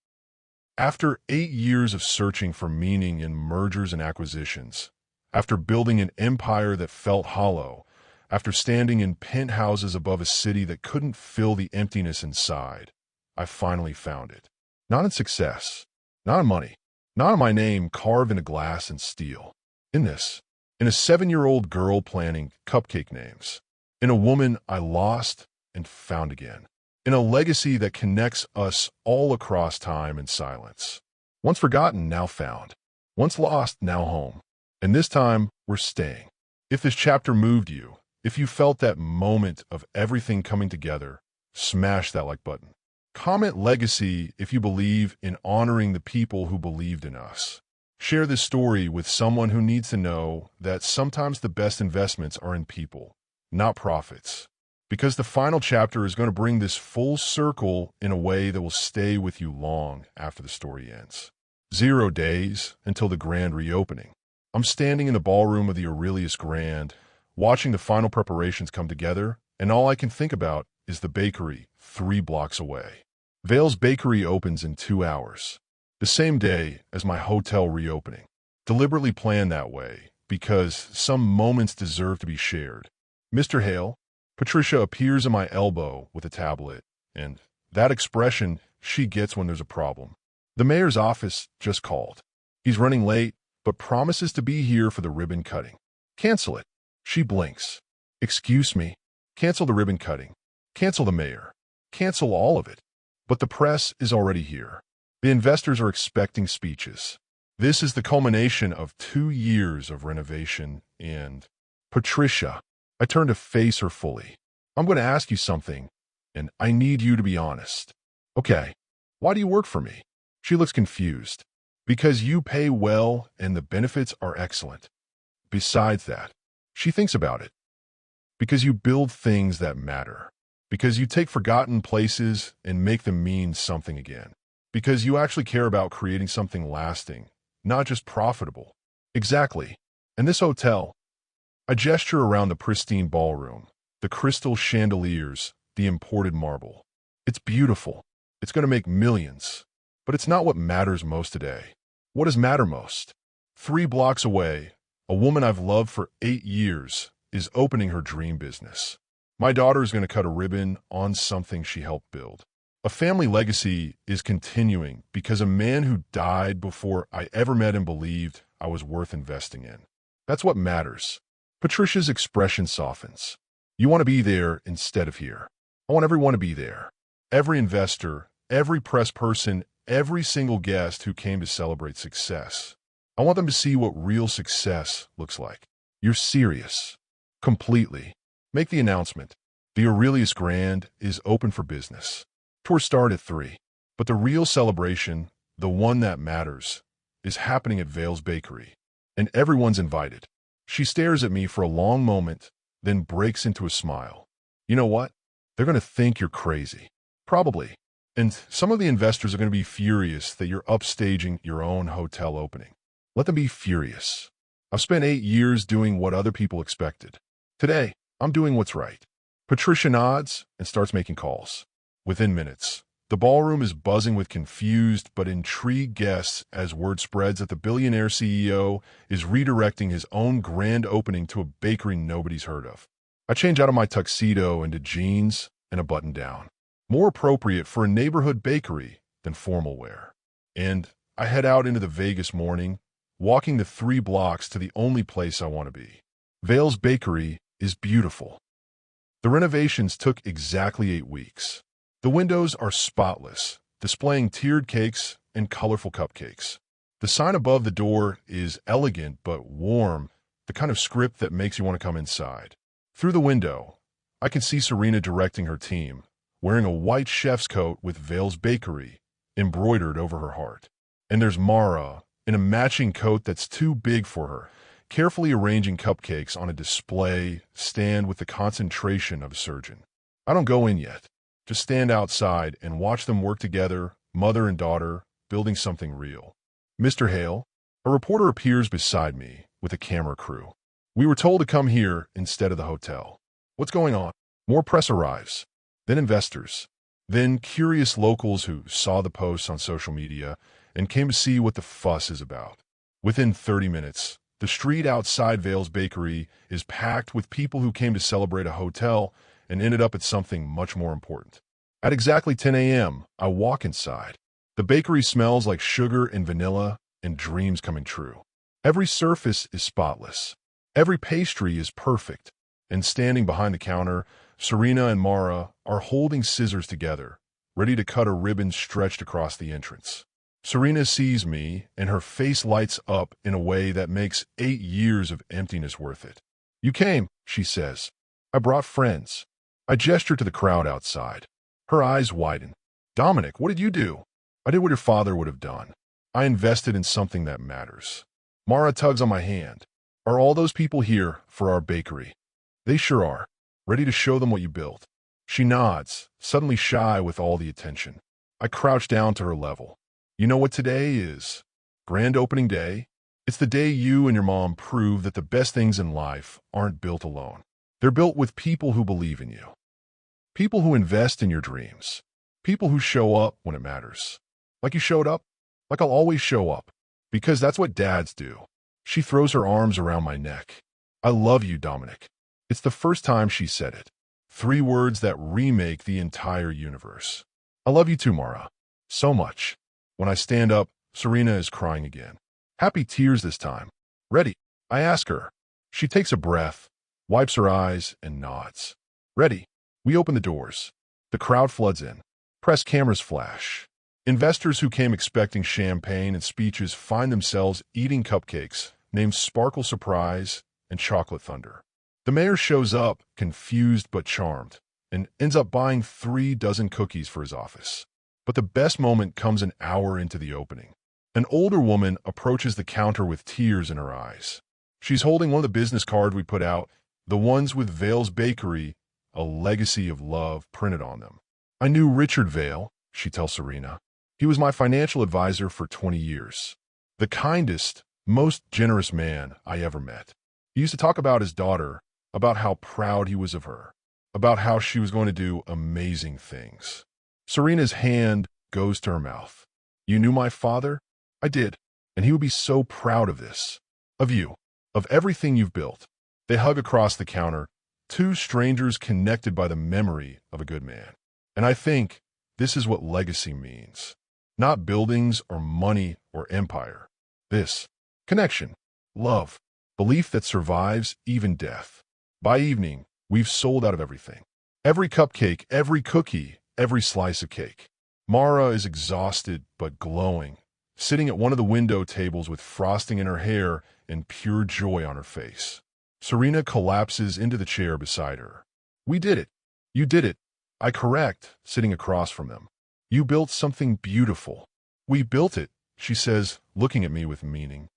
After 8 years of searching for meaning in mergers and acquisitions, after building an empire that felt hollow, after standing in penthouses above a city that couldn't fill the emptiness inside, I finally found it. Not in success, not in money, not in my name carved into glass and steel. In this, in a 7-year-old girl planning cupcake names, in a woman I lost and found again, in a legacy that connects us all across time and silence. Once forgotten, now found. Once lost, now home. And this time, we're staying. If this chapter moved you, if you felt that moment of everything coming together, smash that like button. Comment legacy if you believe in honoring the people who believed in us. Share this story with someone who needs to know that sometimes the best investments are in people, not profits. Because the final chapter is going to bring this full circle in a way that will stay with you long after the story ends. 0 days until the grand reopening. I'm standing in the ballroom of the Aurelius Grand, watching the final preparations come together, and all I can think about is the bakery 3 blocks away. Vale's Bakery opens in 2 hours, the same day as my hotel reopening. Deliberately planned that way, because some moments deserve to be shared. Mr. Hale, Patricia appears at my elbow with a tablet, and that expression she gets when there's a problem. The mayor's office just called. He's running late, but promises to be here for the ribbon cutting. Cancel it. She blinks. Excuse me. Cancel the ribbon cutting. Cancel the mayor. Cancel all of it. But the press is already here. The investors are expecting speeches. This is the culmination of 2 years of renovation and... Patricia, I turn to face her fully. I'm going to ask you something, and I need you to be honest. Okay, why do you work for me? She looks confused. Because you pay well and the benefits are excellent. Besides that, she thinks about it. Because you build things that matter. Because you take forgotten places and make them mean something again. Because you actually care about creating something lasting, not just profitable. Exactly. And this hotel, I gesture around the pristine ballroom, the crystal chandeliers, the imported marble. It's beautiful. It's going to make millions. But it's not what matters most today. What does matter most? 3 blocks away, a woman I've loved for 8 years is opening her dream business. My daughter is going to cut a ribbon on something she helped build. A family legacy is continuing because a man who died before I ever met him believed I was worth investing in. That's what matters. Patricia's expression softens. You want to be there instead of here. I want everyone to be there. Every investor, every press person, every single guest who came to celebrate success. I want them to see what real success looks like. You're serious. Completely. Make the announcement. The Aurelius Grand is open for business. Tours start at 3. But the real celebration, the one that matters, is happening at Vale's Bakery. And everyone's invited. She stares at me for a long moment, then breaks into a smile. You know what? They're going to think you're crazy. Probably. And some of the investors are going to be furious that you're upstaging your own hotel opening. Let them be furious. I've spent 8 years doing what other people expected. Today, I'm doing what's right. Patricia nods and starts making calls. Within minutes, the ballroom is buzzing with confused but intrigued guests as word spreads that the billionaire CEO is redirecting his own grand opening to a bakery nobody's heard of. I change out of my tuxedo into jeans and a button-down, more appropriate for a neighborhood bakery than formal wear. And I head out into the Vegas morning, walking the 3 blocks to the only place I want to be. Vale's Bakery is beautiful. The renovations took exactly 8 weeks. The windows are spotless, displaying tiered cakes and colorful cupcakes. The sign above the door is elegant but warm, the kind of script that makes you want to come inside. Through the window, I can see Serena directing her team, wearing a white chef's coat with Vale's Bakery embroidered over her heart. And there's Mara, in a matching coat that's too big for her, carefully arranging cupcakes on a display stand with the concentration of a surgeon. I don't go in yet. Just stand outside and watch them work together, mother and daughter, building something real. Mr. Hale, a reporter appears beside me with a camera crew. We were told to come here instead of the hotel. What's going on? More press arrives. Then investors. Then curious locals who saw the posts on social media and came to see what the fuss is about. Within 30 minutes, the street outside Vale's Bakery is packed with people who came to celebrate a hotel and ended up at something much more important. At exactly 10 a.m., I walk inside. The bakery smells like sugar and vanilla and dreams coming true. Every surface is spotless. Every pastry is perfect. And standing behind the counter, Serena and Mara are holding scissors together, ready to cut a ribbon stretched across the entrance. Serena sees me, and her face lights up in a way that makes 8 years of emptiness worth it. You came, she says. I brought friends. I gesture to the crowd outside. Her eyes widen. Dominic, what did you do? I did what your father would have done. I invested in something that matters. Mara tugs on my hand. Are all those people here for our bakery? They sure are. Ready to show them what you built. She nods, suddenly shy with all the attention. I crouch down to her level. You know what today is? Grand opening day? It's the day you and your mom prove that the best things in life aren't built alone. They're built with people who believe in you. People who invest in your dreams. People who show up when it matters. Like you showed up? Like I'll always show up. Because that's what dads do. She throws her arms around my neck. I love you, Dominic. It's the first time she said it. 3 words that remake the entire universe. I love you too, Mara. So much. When I stand up, Serena is crying again. Happy tears this time. Ready? I ask her. She takes a breath, wipes her eyes, and nods. Ready. We open the doors. The crowd floods in. Press cameras flash. Investors who came expecting champagne and speeches find themselves eating cupcakes named Sparkle Surprise and Chocolate Thunder. The mayor shows up, confused but charmed, and ends up buying 3 dozen cookies for his office. But the best moment comes an hour into the opening. An older woman approaches the counter with tears in her eyes. She's holding one of the business cards we put out, the ones with Vale's Bakery, a legacy of love printed on them. I knew Richard Vale, she tells Serena. He was my financial advisor for 20 years. The kindest, most generous man I ever met. He used to talk about his daughter, about how proud he was of her, about how she was going to do amazing things. Serena's hand goes to her mouth. You knew my father? I did. And he would be so proud of this. Of you. Of everything you've built. They hug across the counter, 2 strangers connected by the memory of a good man. And I think this is what legacy means. Not buildings or money or empire. This. Connection. Love. Belief that survives even death. By evening, we've sold out of everything. Every cupcake, every cookie, every slice of cake. Mara is exhausted but glowing, sitting at one of the window tables with frosting in her hair and pure joy on her face. Serena collapses into the chair beside her. We did it. You did it. I correct, sitting across from them. You built something beautiful. We built it, she says, looking at me with meaning.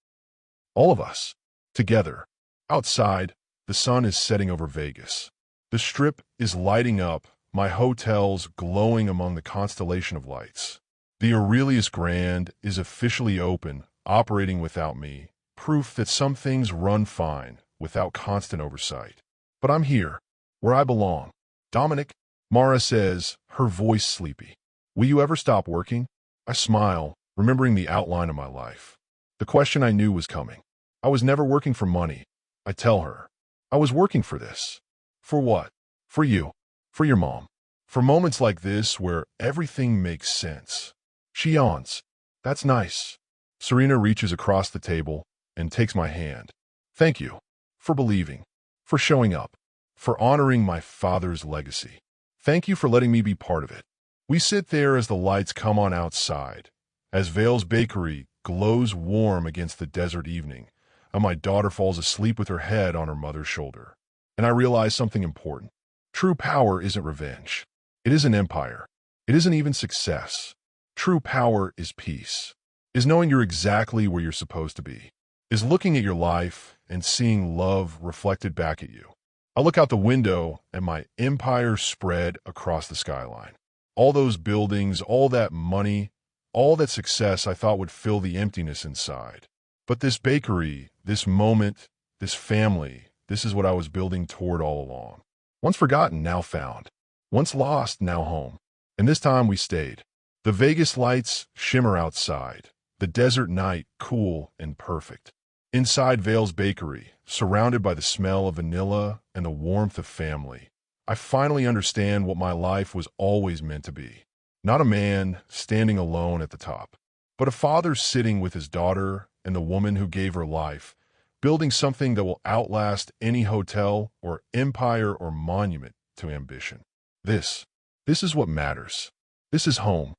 All of us. Together. Outside, the sun is setting over Vegas. The Strip is lighting up, my hotels glowing among the constellation of lights. The Aurelius Grand is officially open, operating without me, proof that some things run fine, without constant oversight. But I'm here, where I belong. Dominic, Mara says, her voice sleepy. Will you ever stop working? I smile, remembering the outline of my life. The question I knew was coming. I was never working for money. I tell her. I was working for this. For what? For you. For your mom. For moments like this where everything makes sense. She yawns. That's nice. Serena reaches across the table and takes my hand. Thank you. For believing. For showing up. For honoring my father's legacy. Thank you for letting me be part of it. We sit there as the lights come on outside, as Vale's Bakery glows warm against the desert evening, and my daughter falls asleep with her head on her mother's shoulder. And I realize something important. True power isn't revenge. It isn't empire. It isn't even success. True power is peace. Is knowing you're exactly where you're supposed to be. Is looking at your life and seeing love reflected back at you. I look out the window and my empire spread across the skyline. All those buildings, all that money, all that success I thought would fill the emptiness inside. But this bakery, this moment, this family, this is what I was building toward all along. Once forgotten, now found. Once lost, now home. And this time we stayed. The Vegas lights shimmer outside. The desert night cool and perfect. Inside Vale's Bakery, surrounded by the smell of vanilla and the warmth of family, I finally understand what my life was always meant to be. Not a man standing alone at the top, but a father sitting with his daughter and the woman who gave her life, building something that will outlast any hotel or empire or monument to ambition. This is what matters. This is home.